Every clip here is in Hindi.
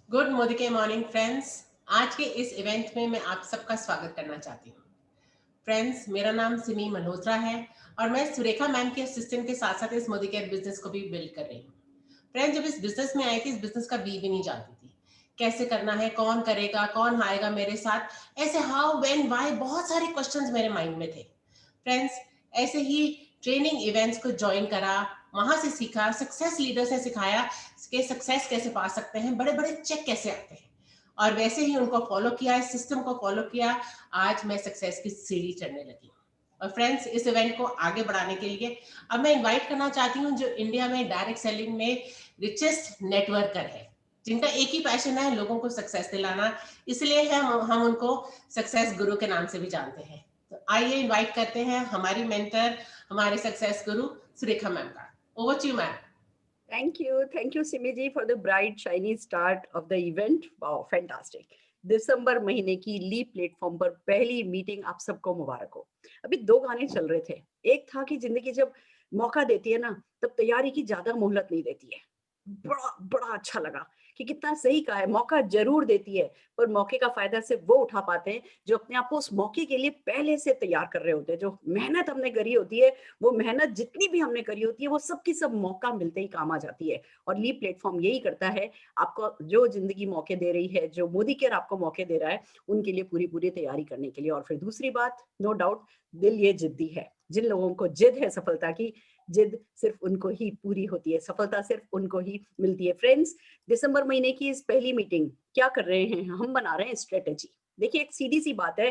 गुड मोदी के मॉर्निंग फ्रेंड्स। आज के इस इवेंट में मैं आप सबका स्वागत करना चाहती हूँ। फ्रेंड्स, मेरा नाम सिमी मल्होत्रा है और मैं सुरेखा मैम के असिस्टेंट के साथ साथ इस मोदी केयर बिजनेस को भी बिल्ड कर रही हूँ। फ्रेंड्स, जब इस बिजनेस में आई थी, इस बिजनेस का बी भी नहीं जानती थी। कैसे करना है, कौन करेगा, कौन आएगा मेरे साथ, ऐसे हाउ व्हेन व्हाई बहुत सारे क्वेश्चंस मेरे माइंड में थे। फ्रेंड्स, ऐसे ही ट्रेनिंग इवेंट्स को ज्वाइन करा, वहां से सीखा, सक्सेस लीडर्स ने सिखाया कि सक्सेस कैसे पा सकते हैं, बड़े बड़े चेक कैसे आते हैं, और वैसे ही उनको फॉलो किया, इस सिस्टम को फॉलो किया। आज मैं सक्सेस की सीढ़ी चढ़ने लगी। और फ्रेंड्स, इस इवेंट को आगे बढ़ाने के लिए अब मैं इनवाइट करना चाहती हूँ जो इंडिया में डायरेक्ट सेलिंग में रिचेस्ट नेटवर्कर है, जिनका एक ही पैशन है लोगों को सक्सेस दिलाना। इसलिए हम उनको सक्सेस गुरु के नाम से भी जानते हैं। तो आइए इनवाइट करते हैं हमारी मेंटर, हमारे सक्सेस गुरु सुरेखा मैम का। Over to you ma'am. Thank you, Simiji, for the bright, shiny start of the event. Wow, fantastic. दिसंबर महीने की लीप प्लेटफॉर्म पर पहली मीटिंग आप सबको मुबारक हो। अभी दो गाने चल रहे थे। एक था कि जिंदगी जब मौका देती है ना, तब तैयारी की ज्यादा मोहलत नहीं देती है। बड़ा बड़ा अच्छा लगा कि कितना सही कहा है, मौका जरूर देती है, पर मौके का फायदा सिर्फ वो उठा पाते हैं जो अपने आप को उस मौके के लिए पहले से तैयार कर रहे होते हैं। जो मेहनत हमने करी होती है, वो मेहनत जितनी भी हमने करी होती है, वो सब की सब मौका मिलते ही काम आ जाती है। और लीप प्लेटफॉर्म यही करता है, आपको जो जिंदगी मौके दे रही है, जो मोदी केयर आपको मौके दे रहा है, उनके लिए पूरी पूरी तैयारी करने के लिए। और फिर दूसरी बात, नो डाउट, दिल ये जिद्दी है। जिन लोगों को जिद है सफलता की, जिद सिर्फ उनको ही पूरी होती है, सफलता सिर्फ उनको ही मिलती है। फ्रेंड्स, दिसंबर महीने की इस पहली मीटिंग क्या कर रहे हैं, हम बना रहे हैं स्ट्रेटेजी। देखिए, एक सीधी सी बात है,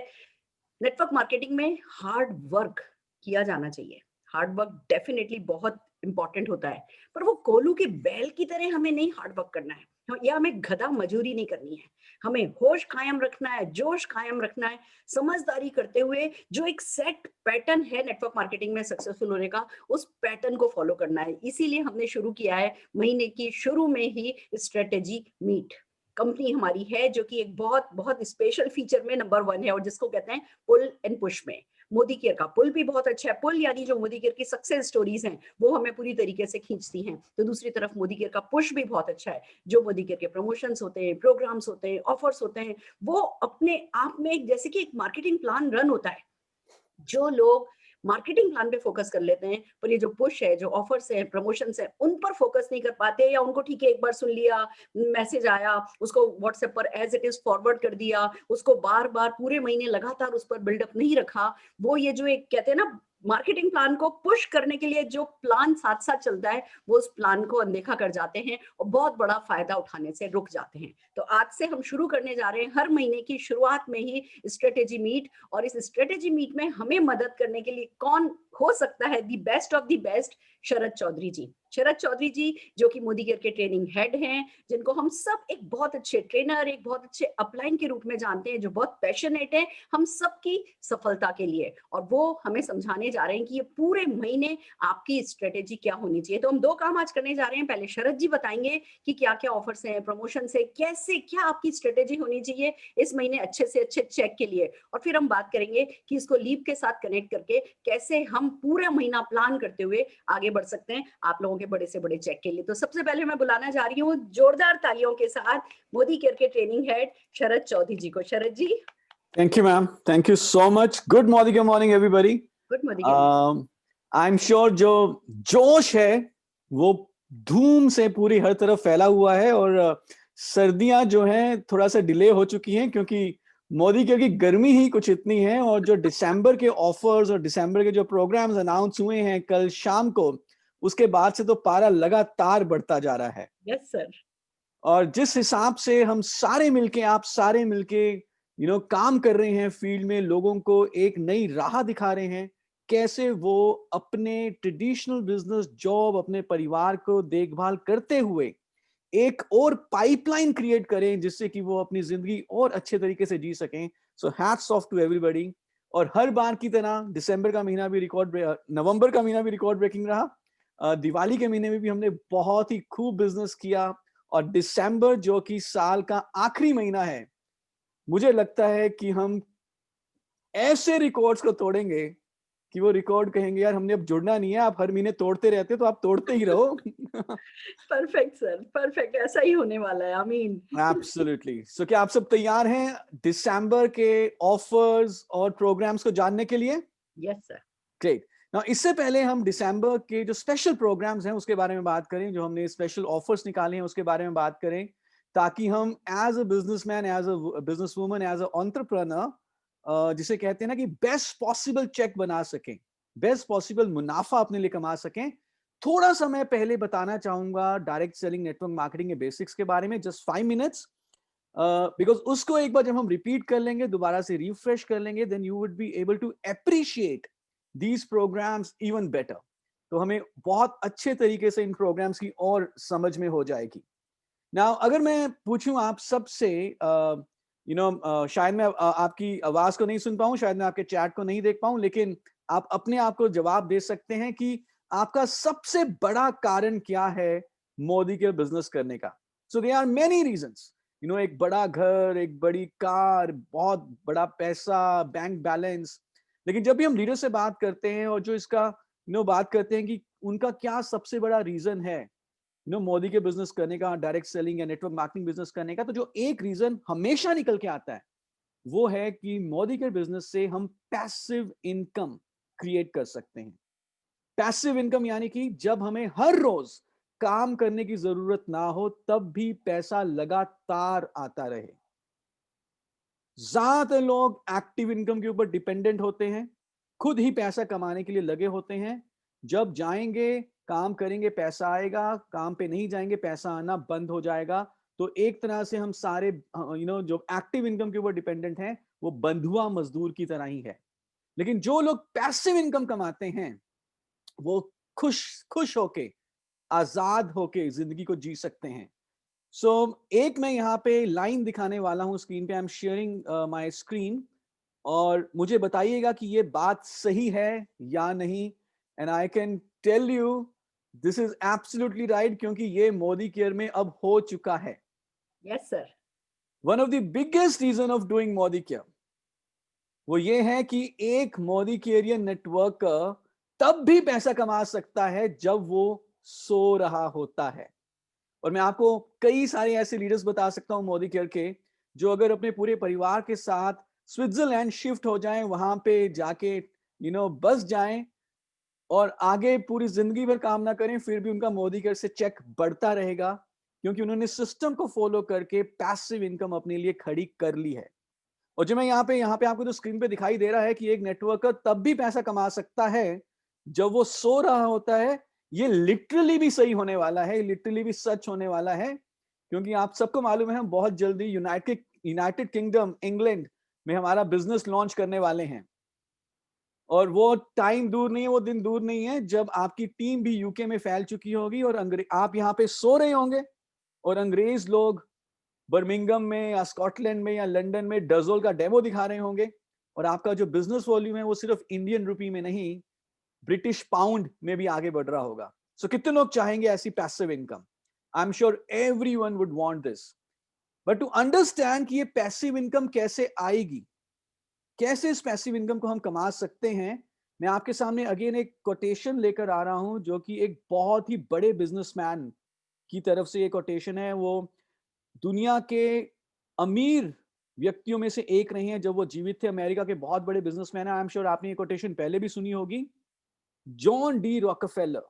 नेटवर्क मार्केटिंग में हार्ड वर्क किया जाना चाहिए। हार्ड वर्क डेफिनेटली बहुत इंपॉर्टेंट होता है, पर वो कोलू के बैल की तरह हमें नहीं हार्ड वर्क करना है, या हमें गधा मजूरी नहीं करनी है। हमें होश कायम रखना है, जोश कायम रखना है, समझदारी करते हुए जो एक सेट पैटर्न है नेटवर्क मार्केटिंग में सक्सेसफुल होने का, उस पैटर्न को फॉलो करना है। इसीलिए हमने शुरू किया है महीने की शुरू में ही स्ट्रेटेजी मीट। कंपनी हमारी है जो कि एक बहुत बहुत स्पेशल फीचर में नंबर 1 है, और जिसको कहते हैं पुल एंड पुश में। मोदी केयर का पुल भी बहुत अच्छा है। पुल यानी जो मोदी केयर की सक्सेस स्टोरीज हैं, वो हमें पूरी तरीके से खींचती हैं। तो दूसरी तरफ मोदी केयर का पुश भी बहुत अच्छा है। जो मोदी केयर के प्रमोशंस होते हैं, प्रोग्राम्स होते हैं, ऑफर्स होते हैं, वो अपने आप में एक जैसे कि एक मार्केटिंग प्लान रन होता है। जो लोग मार्केटिंग प्लान पे फोकस कर लेते हैं, पर ये जो पुश है, जो ऑफर्स है, प्रमोशंस है, उन पर फोकस नहीं कर पाते, या उनको ठीक है एक बार सुन लिया, मैसेज आया, उसको व्हाट्सएप पर एज इट इज फॉरवर्ड कर दिया, उसको बार बार पूरे महीने लगातार उस पर बिल्डअप नहीं रखा। वो ये जो एक कहते हैं ना, मार्केटिंग प्लान को पुश करने के लिए जो प्लान साथ साथ चलता है, वो उस प्लान को अनदेखा कर जाते हैं और बहुत बड़ा फायदा उठाने से रुक जाते हैं। तो आज से हम शुरू करने जा रहे हैं हर महीने की शुरुआत में ही स्ट्रेटेजी मीट। और इस स्ट्रेटेजी मीट में हमें मदद करने के लिए कौन हो सकता है, the best of the best, Sharad Chaudhary ji. Sharad Chaudhary ji जो कि मोदी केयर के ट्रेनिंग हेड हैं, जिनको हम सब एक बहुत अच्छे ट्रेनर, एक बहुत अच्छे अपलाइन के रूप में जानते हैं, जो बहुत पैशनेट है हम सबकी सफलता के लिए। और वो हमें समझाने जा रहे हैं कि ये पूरे महीने आपकी स्ट्रेटेजी क्या होनी चाहिए। तो हम दो काम आज करने जा रहे हैं। पहले शरद जी बताएंगे कि क्या क्या ऑफर्स हैं, प्रमोशन है, कैसे क्या आपकी स्ट्रेटेजी होनी चाहिए इस महीने अच्छे से अच्छे चेक के लिए। और फिर हम बात करेंगे कि इसको लीप के साथ कनेक्ट करके कैसे हम पूरा महीना प्लान करते हुए आगे बढ़ सकते हैं आप लोगों के बड़े से बड़े चेक के लिए। तो सबसे पहले मैं बुलाना जा रही हूँ जोरदार तालियों के साथ मोदी केयर के ट्रेनिंग हेड शरद चौधरी जी को। शरद जी। Thank you, ma'am. Thank you so much. Good morning, everybody. Good morning. I'm sure जो जोश है वो धूम से पूरी हर तरफ फैला हुआ है, और सर्दियां जो हैं थोड़ा सा डिले हो चुकी हैं, क्योंकि मोदी की गर्मी ही कुछ इतनी है। और जो दिसंबर के ऑफर्स और दिसंबर के जो प्रोग्राम्स अनाउंस हुए हैं कल शाम को, उसके बाद से तो पारा लगातार बढ़ता जा रहा है। Yes sir. और जिस हिसाब से हम सारे मिलके, आप सारे मिलके काम कर रहे हैं फील्ड में, लोगों को एक नई राह दिखा रहे हैं, कैसे वो अपने ट्रेडिशनल बिजनेस, जॉब, अपने परिवार को देखभाल करते हुए एक और पाइपलाइन क्रिएट करें जिससे कि वो अपनी जिंदगी और अच्छे तरीके से जी सकें। So hats off to everybody. और हर बार की तरह दिसंबर का महीना भी नवंबर का महीना भी रिकॉर्ड ब्रेकिंग रहा। दिवाली के महीने में भी हमने बहुत ही खूब बिजनेस किया। और दिसंबर जो कि साल का आखिरी महीना है, मुझे लगता है कि हम ऐसे रिकॉर्ड्स को तोड़ेंगे कि वो रिकॉर्ड कहेंगे यार हमने अब जुड़ना नहीं है, आप हर महीने तोड़ते रहते हो तो आप तोड़ते ही रहो। परफेक्ट सर, परफेक्ट, ऐसा ही होने वाला है, आई मीन। एब्सोल्युटली। सो क्या आप सब तैयार हैं दिसंबर के ऑफर्स और प्रोग्राम्स को जानने के लिए? Yes sir. ग्रेट। नाउ इससे पहले हम दिसंबर के जो स्पेशल प्रोग्राम्स हैं उसके बारे में बात करें, जो हमने स्पेशल ऑफर्स निकाले हैं उसके बारे में बात करें, ताकि हम as a businessman, as a business woman, as a entrepreneur, जिसे कहते हैं ना कि बेस्ट पॉसिबल चेक बना सकें, बेस्ट पॉसिबल मुनाफा अपने लिए कमा सकें। थोड़ा सा मैं पहले बताना चाहूंगा डायरेक्ट सेलिंग नेटवर्क मार्केटिंग के बेसिक्स के बारे में, जस्ट 5 मिनट्स, बिकॉज उसको एक बार जब हम रिपीट कर लेंगे, दोबारा से रिफ्रेश कर लेंगे, then you would be able to appreciate these programmes even better. तो हमें बहुत अच्छे तरीके से इन प्रोग्राम्स की और समझ में हो जाएगी। नाउ अगर मैं पूछूं आप सबसे, शायद मैं आपकी आवाज को नहीं सुन पाऊं, शायद मैं आपके चैट को नहीं देख पाऊं, लेकिन आप अपने आप को जवाब दे सकते हैं कि आपका सबसे बड़ा कारण क्या है मोदी के बिजनेस करने का। सो दे आर मेनी रीजंस, एक बड़ा घर, एक बड़ी कार, बहुत बड़ा पैसा, बैंक बैलेंस। लेकिन जब भी हम लीडर से बात करते हैं और जो इसका बात करते हैं कि उनका क्या सबसे बड़ा रीजन है मोदी के बिजनेस करने का, डायरेक्ट सेलिंग या नेटवर्क मार्केटिंग बिजनेस करने का, तो जो एक रीजन हमेशा निकल के आता है वो है कि मोदी के बिजनेस से हम पैसिव इनकम क्रिएट कर सकते हैं। पैसिव इनकम यानी कि जब हमें हर रोज काम करने की जरूरत ना हो तब भी पैसा लगातार आता रहे। ज्यादातर लोग एक्टिव इनकम के ऊपर डिपेंडेंट होते हैं, खुद ही पैसा कमाने के लिए लगे होते हैं। जब जाएंगे काम करेंगे पैसा आएगा, काम पे नहीं जाएंगे पैसा आना बंद हो जाएगा। तो एक तरह से हम सारे जो एक्टिव इनकम के ऊपर डिपेंडेंट हैं वो बंधुआ मजदूर की तरह ही है। लेकिन जो लोग पैसिव इनकम कमाते हैं वो खुश खुश होके, आजाद होके जिंदगी को जी सकते हैं। सो एक मैं यहाँ पे लाइन दिखाने वाला हूँ स्क्रीन पे, I am sharing my screen, और मुझे बताइएगा कि ये बात सही है या नहीं। And I can tell you this is absolutely right, क्योंकि ये मोदी केयर में अब हो चुका है। Yes sir. One of the biggest reason of doing Modi care वो ये है कि एक मोदी केयर नेटवर्क तब भी पैसा कमा सकता है जब वो सो रहा होता है। और मैं आपको कई सारे ऐसे लीडर्स बता सकता हूं मोदी केयर के, जो अगर अपने पूरे परिवार के साथ स्विट्जरलैंड शिफ्ट हो जाएं, वहां पे जाके बस जाएं और आगे पूरी जिंदगी भर काम ना करें, फिर भी उनका मोदी केयर से चेक बढ़ता रहेगा, क्योंकि उन्होंने सिस्टम को फॉलो करके पैसिव इनकम अपने लिए खड़ी कर ली है। और जो मैं यहाँ पे आपको तो स्क्रीन पे दिखाई दे रहा है कि एक नेटवर्कर तब भी पैसा कमा सकता है जब वो सो रहा होता है, ये लिटरली भी सही होने वाला है, लिटरली भी सच होने वाला है। क्योंकि आप सबको मालूम है हम बहुत जल्दी यूनाइटेड किंगडम, इंग्लैंड में हमारा बिजनेस लॉन्च करने वाले हैं। और वो टाइम दूर नहीं है, वो दिन दूर नहीं है जब आपकी टीम भी यूके में फैल चुकी होगी और आप यहाँ पे सो रहे होंगे और अंग्रेज लोग बर्मिंगम में या स्कॉटलैंड में या लंदन में डजोल का डेमो दिखा रहे होंगे, और आपका जो बिजनेस वॉल्यूम है वो सिर्फ इंडियन रुपी में नहीं, ब्रिटिश पाउंड में भी आगे बढ़ रहा होगा। सो कितने लोग चाहेंगे ऐसी passive income? I am sure everyone would want this. But to understand कि ये पैसिव इनकम कैसे आएगी, कैसे इस पैसिव इनकम को हम कमा सकते हैं, मैं आपके सामने अगेन एक कोटेशन लेकर आ रहा हूं जो कि एक बहुत ही बड़े बिजनेसमैन की तरफ से ये कोटेशन है। वो दुनिया के अमीर व्यक्तियों में से एक रहे हैं जब वो जीवित थे, अमेरिका के बहुत बड़े बिजनेसमैन है। आई एम श्योर आपने ये कोटेशन पहले भी सुनी होगी, जॉन डी रॉकफेलर।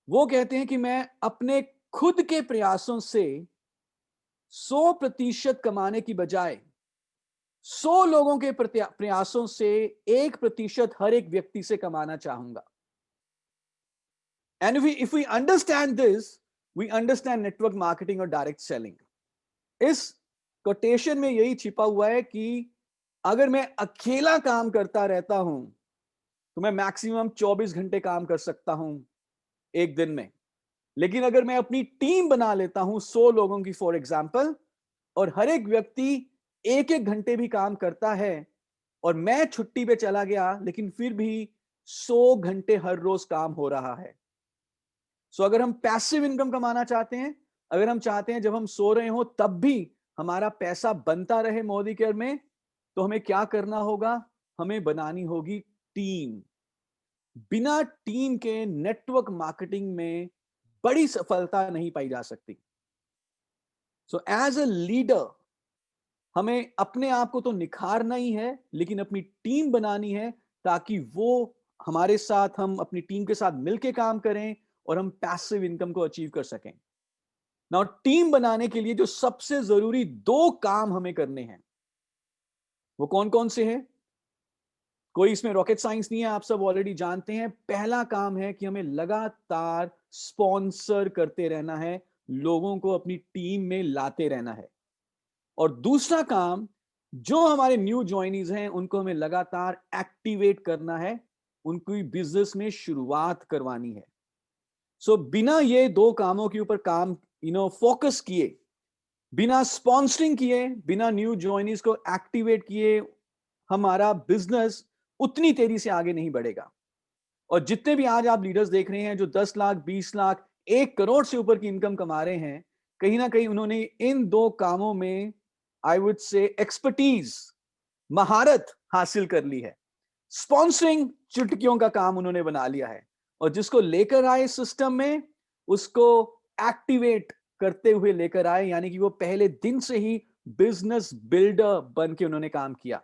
वो कहते हैं कि मैं अपने खुद के प्रयासों से 100% कमाने की बजाय 100 लोगों के प्रयासों से 1% हर एक व्यक्ति से कमाना चाहूंगा। And if we understand this, we understand network marketing और डायरेक्ट सेलिंग। इस कोटेशन में यही छिपा हुआ है कि अगर मैं अकेला काम करता रहता हूं तो मैं मैक्सिमम 24 घंटे काम कर सकता हूं एक दिन में। लेकिन अगर मैं अपनी टीम बना लेता हूं 100 लोगों की फॉर एग्जाम्पल, और हर एक व्यक्ति 1-1 घंटे भी काम करता है और मैं छुट्टी पे चला गया, लेकिन फिर भी 100 घंटे हर रोज काम हो रहा है। सो अगर हम पैसिव इनकम कमाना चाहते हैं, अगर हम चाहते हैं जब हम सो रहे हो तब भी हमारा पैसा बनता रहे मोदी केयर में, तो हमें क्या करना होगा? हमें बनानी होगी टीम। बिना टीम के नेटवर्क मार्केटिंग में बड़ी सफलता नहीं पाई जा सकती। सो एज अ लीडर हमें अपने आप को तो निखारना ही है, लेकिन अपनी टीम बनानी है ताकि वो हमारे साथ, हम अपनी टीम के साथ मिलके काम करें और हम पैसिव इनकम को अचीव कर सकें। नाउ टीम बनाने के लिए जो सबसे जरूरी दो काम हमें करने हैं वो कौन कौन से हैं? कोई इसमें रॉकेट साइंस नहीं है, आप सब ऑलरेडी जानते हैं। पहला काम है कि हमें लगातार स्पॉन्सर करते रहना है, लोगों को अपनी टीम में लाते रहना है। और दूसरा काम, जो हमारे न्यू ज्वाइनीज हैं उनको हमें लगातार एक्टिवेट करना है, उनकी बिजनेस में शुरुआत करवानी है। सो बिना ये दो कामों के ऊपर काम फोकस किए, बिना स्पॉन्सरिंग किए, बिना न्यू ज्वाइनीज को एक्टिवेट किए, हमारा बिजनेस उतनी तेजी से आगे नहीं बढ़ेगा। और जितने भी आज आप लीडर्स देख रहे हैं जो 10 लाख, 20 लाख, 1 करोड़ से ऊपर की इनकम कमा रहे हैं, कहीं ना कहीं उन्होंने इन दो कामों में आई वुड से एक्सपर्टीज, महारत हासिल कर ली है। स्पॉन्सरिंग चुटकियों का काम उन्होंने बना लिया है, और जिसको लेकर आए सिस्टम में, उसको एक्टिवेट करते हुए लेकर आए, यानी कि वो पहले दिन से ही बिजनेस बिल्डर बन के उन्होंने काम किया।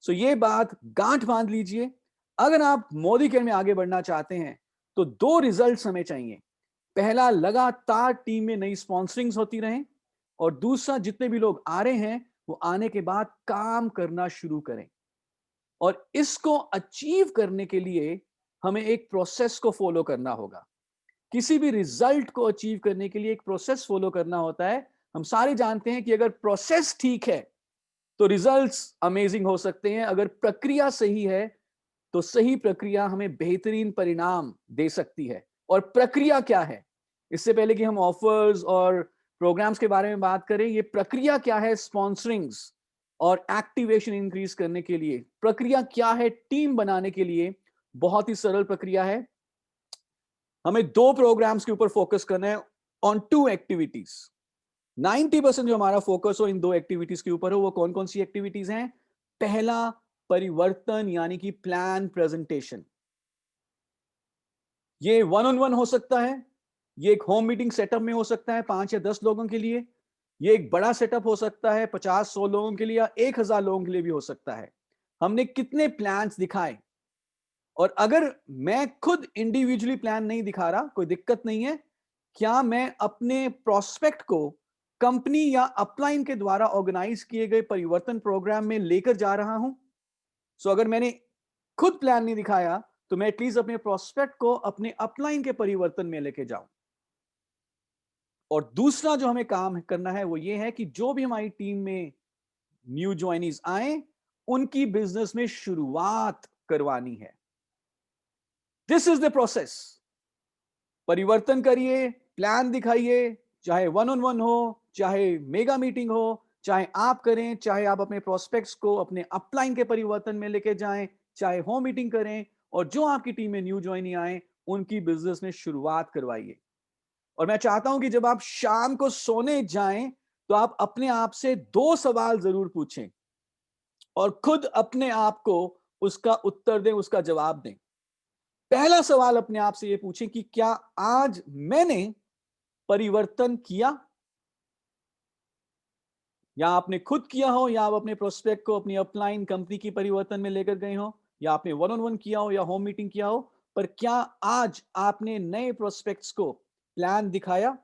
सो ये बात गांठ बांध लीजिए। अगर आप मोदी केयर में आगे बढ़ना चाहते हैं तो दो रिजल्ट्स हमें चाहिए। पहला, लगातार टीम में नई स्पॉन्सरिंग्स होती रहें, और दूसरा, जितने भी लोग आ रहे हैं वो आने के बाद काम करना शुरू करें। और इसको अचीव करने के लिए हमें एक प्रोसेस को फॉलो करना होगा। किसी भी रिजल्ट को अचीव करने के लिए एक प्रोसेस फॉलो करना होता है। हम सारे जानते हैं कि अगर प्रोसेस ठीक है तो रिजल्ट्स अमेजिंग हो सकते हैं। अगर प्रक्रिया सही है तो सही प्रक्रिया हमें बेहतरीन परिणाम दे सकती है। और प्रक्रिया क्या है, इससे पहले कि हम ऑफर्स और प्रोग्राम्स के बारे में बात करें, ये प्रक्रिया क्या है स्पॉन्सरिंग्स और एक्टिवेशन इंक्रीज करने के लिए? प्रक्रिया क्या है टीम बनाने के लिए? बहुत ही सरल प्रक्रिया है। हमें दो प्रोग्राम्स के ऊपर फोकस करना है, ऑन टू एक्टिविटीज। 90% जो हमारा फोकस हो इन दो एक्टिविटीज के ऊपर हो। वो कौन कौन सी एक्टिविटीज हैं? पहला, परिवर्तन, यानी कि प्लान प्रेजेंटेशन। ये वन ऑन वन हो सकता है, ये एक होम मीटिंग सेटअप में हो सकता है 5 या 10 लोगों के लिए, ये एक बड़ा सेटअप हो सकता है 50-100 लोगों के लिए, या 1000 लोगों के लिए भी हो सकता है। हमने कितने प्लान्स दिखाए? और अगर मैं खुद इंडिविजुअली प्लान नहीं दिखा रहा, कोई दिक्कत नहीं है। क्या मैं अपने प्रोस्पेक्ट को कंपनी या अपलाइन के द्वारा ऑर्गेनाइज किए गए परिवर्तन प्रोग्राम में लेकर जा रहा हूं? सो अगर मैंने खुद प्लान नहीं दिखाया तो मैं एटलीस्ट अपने प्रोस्पेक्ट को अपने अपलाइन के परिवर्तन में लेके जाऊं। और दूसरा जो हमें काम करना है वो ये है कि जो भी हमारी टीम में न्यू ज्वाइनीज आए, उनकी बिजनेस में शुरुआत करवानी है। This is the process. परिवर्तन करिए, प्लान दिखाइए, चाहे वन ऑन वन हो, चाहे मेगा मीटिंग हो, चाहे आप करें, चाहे आप अपने प्रोस्पेक्ट्स को अपने अपलाइन के परिवर्तन में लेके जाएं, चाहे होम मीटिंग करें, और जो आपकी टीम में न्यू ज्वाइनी आए उनकी बिजनेस में शुरुआत करवाइए। और मैं चाहता हूं कि जब आप शाम को सोने जाएं तो आप अपने आप से दो सवाल जरूर पूछें और खुद अपने आप को उसका उत्तर दें, उसका जवाब दें। पहला सवाल अपने आप से यह पूछें कि क्या आज मैंने परिवर्तन किया? या आपने खुद किया हो, या आप अपने प्रोस्पेक्ट को अपनी अपलाइन कंपनी की परिवर्तन में लेकर गए हो, या आपने वन ऑन वन किया हो या होम मीटिंग किया हो, पर क्या आज आपने नए प्रोस्पेक्ट्स को प्लान दिखाया?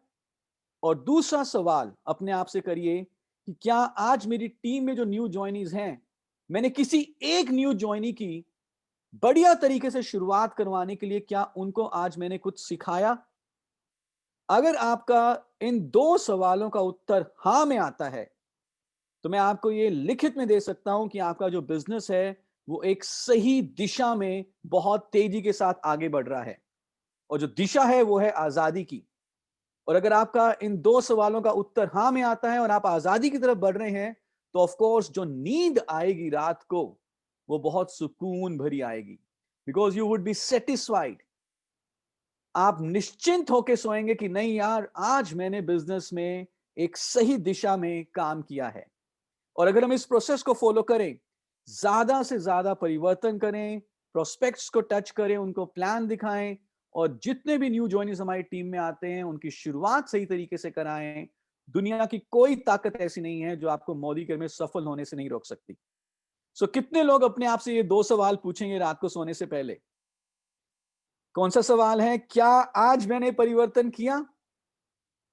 और दूसरा सवाल अपने आप से करिए कि क्या आज मेरी टीम में जो न्यू ज्वाइनीज हैं, मैंने किसी एक न्यू ज्वाइनी की बढ़िया तरीके से शुरुआत करवाने के लिए क्या उनको आज मैंने कुछ सिखाया? अगर आपका इन दो सवालों का उत्तर हाँ में आता है तो मैं आपको ये लिखित में दे सकता हूं कि आपका जो बिजनेस है वो एक सही दिशा में बहुत तेजी के साथ आगे बढ़ रहा है। और जो दिशा है वो है आजादी की। और अगर आपका इन दो सवालों का उत्तर हाँ में आता है और आप आजादी की तरफ बढ़ रहे हैं, तो ऑफ कोर्स जो नींद आएगी रात को वो बहुत सुकून भरी आएगी, because you would be satisfied. आप निश्चिंत होकर सोएंगे कि नहीं यार, आज मैंने बिजनेस में एक सही दिशा में काम किया है। और अगर हम इस प्रोसेस को फॉलो करें, ज्यादा से ज्यादा परिवर्तन करें, प्रोस्पेक्ट्स को टच करें, उनको प्लान दिखाएं, और जितने भी न्यू ज्वाइनर्स हमारी टीम में आते हैं उनकी शुरुआत सही तरीके से कराएं। दुनिया की कोई ताकत ऐसी नहीं है जो आपको मोदी केयर में सफल होने से नहीं रोक सकती। सो कितने लोग अपने आप से ये 2 सवाल पूछेंगे रात को सोने से पहले? कौन सा सवाल है? क्या आज मैंने परिवर्तन किया?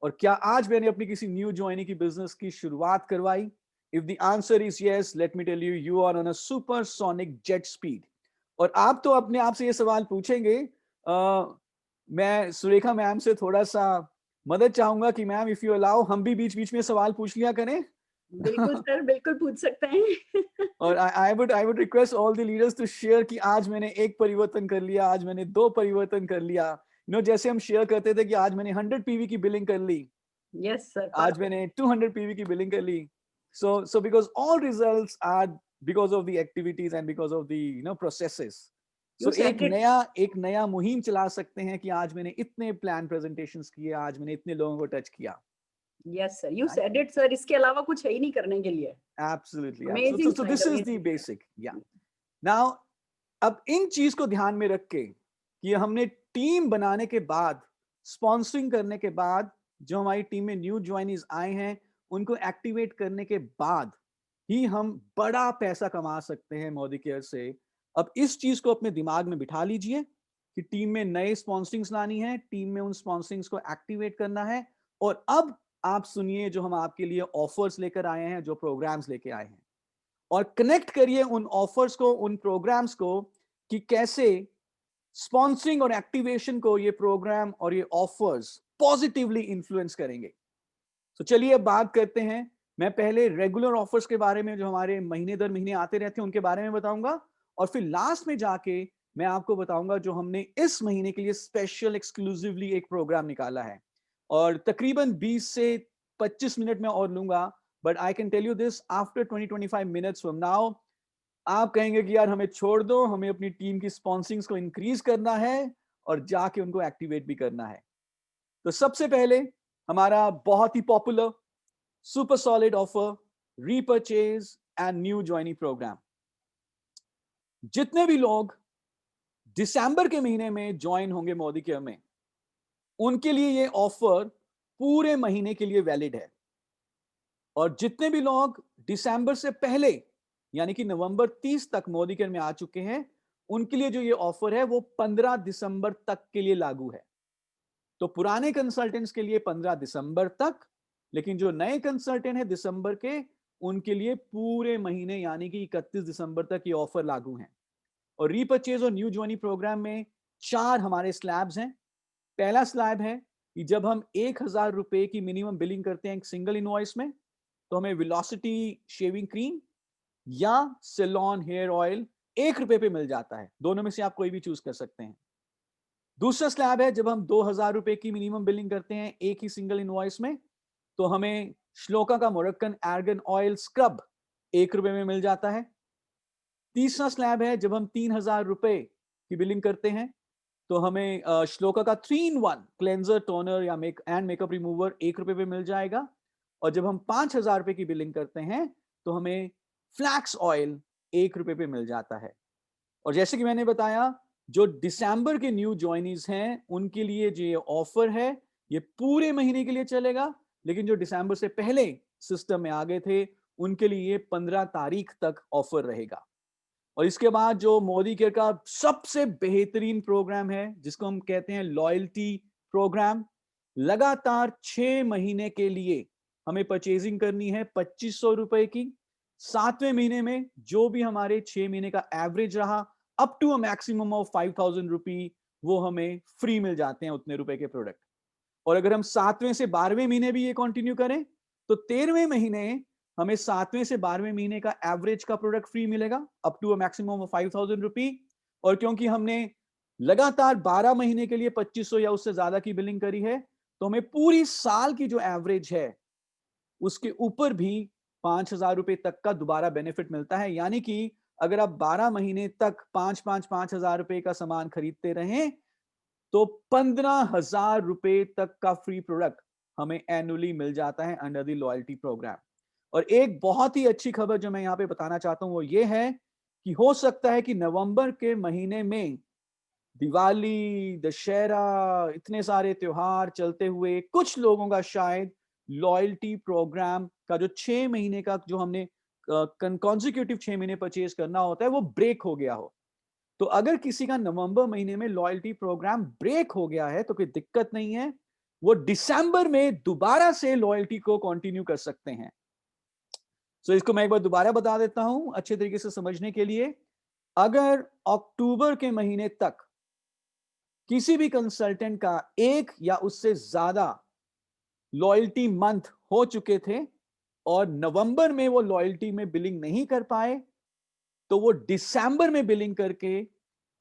और क्या आज मैंने अपनी किसी न्यू ज्वाइनी की बिजनेस की शुरुआत करवाई? If the answer is yes, let me tell you, you are on a supersonic jet speed. और आप तो अपने आप से ये सवाल पूछेंगे। मैं सुरेखा मैम से थोड़ा सा मदद चाहूंगा कि मैम, इफ यू अलाउ, हम भी बीच बीच में सवाल पूछ लिया करें। बिल्कुल सर, बिल्कुल पूछ सकते हैं। और I would request all the leaders to share कि आज मैंने 1 परिवर्तन कर लिया, आज मैंने 2 परिवर्तन कर लिया। जैसे हम शेयर करते थे कि आज मैंने 100 पीवी की बिलिंग कर ली, यस सर, आज मैंने 200 पीवी की बिलिंग कर ली। So because all results are because of the activities and because of the processes. So एक नया मुहिम चला सकते हैं कि आज मैंने इतने प्लान प्रेजेंटेशंस किए, आज मैंने इतने लोगों को टच किया। Yes sir, you said it sir, इसके अलावा कुछ है ही नहीं करने के लिए। Absolutely, Amazing absolutely. So slide, this is the amazing. basic. Yeah. Now, अब इन चीज को ध्यान में रख के कि हमने टीम बनाने के बाद, स्पॉन्सरिंग करने के बाद, जो हमारी टीम में न्यू ज्वाइनीज आए हैं उनको एक्टिवेट करने के बाद ही हम बड़ा पैसा कमा सकते हैं मोदी केयर से। अब इस चीज को अपने दिमाग में बिठा लीजिए कि टीम में नए स्पॉन्सरिंग्स लानी है, टीम में उन स्पॉन्सरिंग्स को एक्टिवेट करना है। और अब आप सुनिए जो हम आपके लिए ऑफर्स लेकर आए हैं, जो प्रोग्राम्स लेके आए हैं, और कनेक्ट करिए उन ऑफर्स को, उन प्रोग्राम्स को, कि कैसे स्पॉन्सरिंग और एक्टिवेशन को ये प्रोग्राम और ये ऑफर्स पॉजिटिवली इन्फ्लुएंस करेंगे। तो चलिए अब बात करते हैं। मैं पहले रेगुलर ऑफर्स के बारे में, जो हमारे महीने दर महीने आते रहते हैं, उनके बारे में बताऊंगा, और फिर लास्ट में जाके मैं आपको बताऊंगा जो हमने इस महीने के लिए स्पेशल एक्सक्लूसिवली एक प्रोग्राम निकाला है। और तकरीबन 20 से 25 मिनट में और लूंगा, but I can tell you this, after 20-25 minutes from now आप कहेंगे कि यार हमें छोड़ दो, हमें अपनी टीम की स्पॉन्सरिंग्स को इंक्रीज करना है और जाके उनको एक्टिवेट भी करना है। तो सबसे पहले हमारा बहुत ही popular super solid offer, repurchase and new joinee program. जितने भी लोग दिसंबर के महीने में ज्वाइन होंगे मोदी केयर में, उनके लिए ये ऑफर पूरे महीने के लिए वैलिड है। और जितने भी लोग दिसंबर से पहले यानी कि नवंबर 30 तक मोदी केयर में आ चुके हैं, उनके लिए जो ये ऑफर है वो 15 दिसंबर तक के लिए लागू है। तो पुराने कंसल्टेंट्स के लिए 15 दिसंबर तक, लेकिन जो नए कंसल्टेंट हैं दिसंबर के, उनके लिए पूरे महीने यानी कि 31 दिसंबर तक ये ऑफर लागू है। और रीपर्चेज और न्यू ज्वाइनी प्रोग्राम में 4 हमारे स्लैब्स हैं। पहला स्लैब है कि जब हम 1000 रुपए की मिनिमम बिलिंग करते हैं एक सिंगल इनवॉइस में, तो हमें वेलोसिटी शेविंग क्रीम या सेलॉन हेयर ऑयल 1 रुपए पे मिल जाता है। दोनों में से आप कोई भी चूज कर सकते हैं। दूसरा स्लैब है जब हम 2000 रुपए की मिनिमम बिलिंग करते हैं एक ही सिंगल इनवॉइस में, तो हमें श्लोका का मोरक्कन आर्गन ऑयल स्क्रब 1 रुपए में मिल जाता है। तीसरा स्लैब है जब हम 3000 रुपए की बिलिंग करते हैं, तो हमें श्लोका का 3-in-1 क्लेंजर, टोनर या मेकअप रिमूवर 1 रुपए पे मिल जाएगा। और जब हम 5000 रुपए की बिलिंग करते हैं, तो हमें फ्लैक्स ऑयल 1 रुपए पे मिल जाता है। और जैसे कि मैंने बताया, जो दिसंबर के न्यू ज्वाइनीज हैं उनके लिए जो ये ऑफर है ये पूरे महीने के लिए चलेगा, लेकिन जो दिसंबर से पहले सिस्टम में आ गए थे उनके लिए 15 तारीख तक ऑफर रहेगा। और इसके बाद जो मोदी केयर का सबसे बेहतरीन प्रोग्राम है, जिसको हम कहते हैं लॉयल्टी प्रोग्राम, लगातार 6 महीने के लिए हमें परचेजिंग करनी है 2500 रुपए की। 7वें महीने में जो भी हमारे 6 महीने का एवरेज रहा, up to a maximum of 5000 rupee, वो हमें फ्री मिल जाते हैं उतने रुपए के प्रोडक्ट। और अगर हम 7वें से 12वें महीने भी ये कंटिन्यू करें, तो 13वें महीने हमें 7वें से 12वें महीने का एवरेज का प्रोडक्ट फ्री मिलेगा up to a maximum of 5000 rupee. और क्योंकि हमने लगातार 12 महीने के लिए 2500 या उससे ज्यादा की बिलिंग करी है, तो हमें पूरी साल की जो एवरेज है उसके ऊपर भी 5000 रुपए तक का दोबारा बेनिफिट मिलता है। यानी कि अगर आप 12 महीने तक 5,000 रुपए का सामान खरीदते रहें, तो 15,000 रुपए तक का फ्री प्रोडक्ट हमें एनुअली मिल जाता है अंडर द लॉयल्टी प्रोग्राम। और एक बहुत ही अच्छी खबर जो मैं यहाँ पे बताना चाहता हूँ वो ये है कि हो सकता है कि नवंबर के महीने में दिवाली, दशहरा, इतने सारे त्योहार चलते हुए कुछ लोगों का शायद लॉयल्टी प्रोग्राम का जो 6 महीने का जो हमने कॉन्जिक्यूटिव 6 महीने परचेज करना होता है वो ब्रेक हो गया हो। तो अगर किसी का नवंबर महीने में लॉयल्टी प्रोग्राम ब्रेक हो गया है तो कोई दिक्कत नहीं है, वो दिसंबर में दोबारा से लॉयल्टी को कंटिन्यू कर सकते हैं। सो इसको मैं एक बार दोबारा बता देता हूं अच्छे तरीके से समझने के लिए। अगर अक्टूबर के महीने तक किसी भी कंसल्टेंट का एक या उससे ज्यादा लॉयल्टी मंथ हो चुके थे और नवंबर में वो लॉयल्टी में बिलिंग नहीं कर पाए, तो वो दिसंबर में बिलिंग करके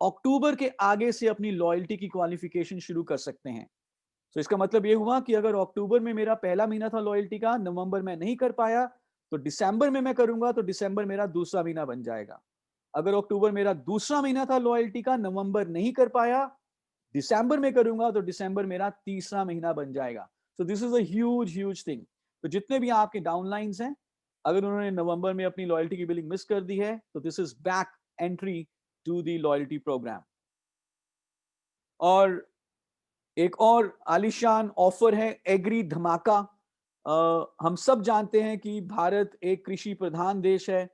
अक्टूबर के आगे से अपनी लॉयल्टी की क्वालिफिकेशन शुरू कर सकते हैं। तो इसका मतलब ये हुआ कि अगर अक्टूबर में मेरा पहला महीना था लॉयल्टी का, नवंबर में नहीं कर पाया, तो दिसंबर में मैं करूंगा तो दिसंबर मेरा दूसरा महीना बन जाएगा। अगर अक्टूबर मेरा दूसरा महीना था लॉयल्टी का, नवंबर नहीं कर पाया, दिसंबर में करूंगा तो दिसंबर मेरा तीसरा महीना बन जाएगा। So this is a huge huge thing. तो जितने भी आपके डाउनलाइंस हैं, अगर उन्होंने नवंबर में अपनी लॉयल्टी की बिलिंग मिस कर दी है तो this is back entry to the loyalty program. और एक और आलीशान ऑफर है एग्री धमाका। हम सब जानते हैं कि भारत एक कृषि प्रधान देश है।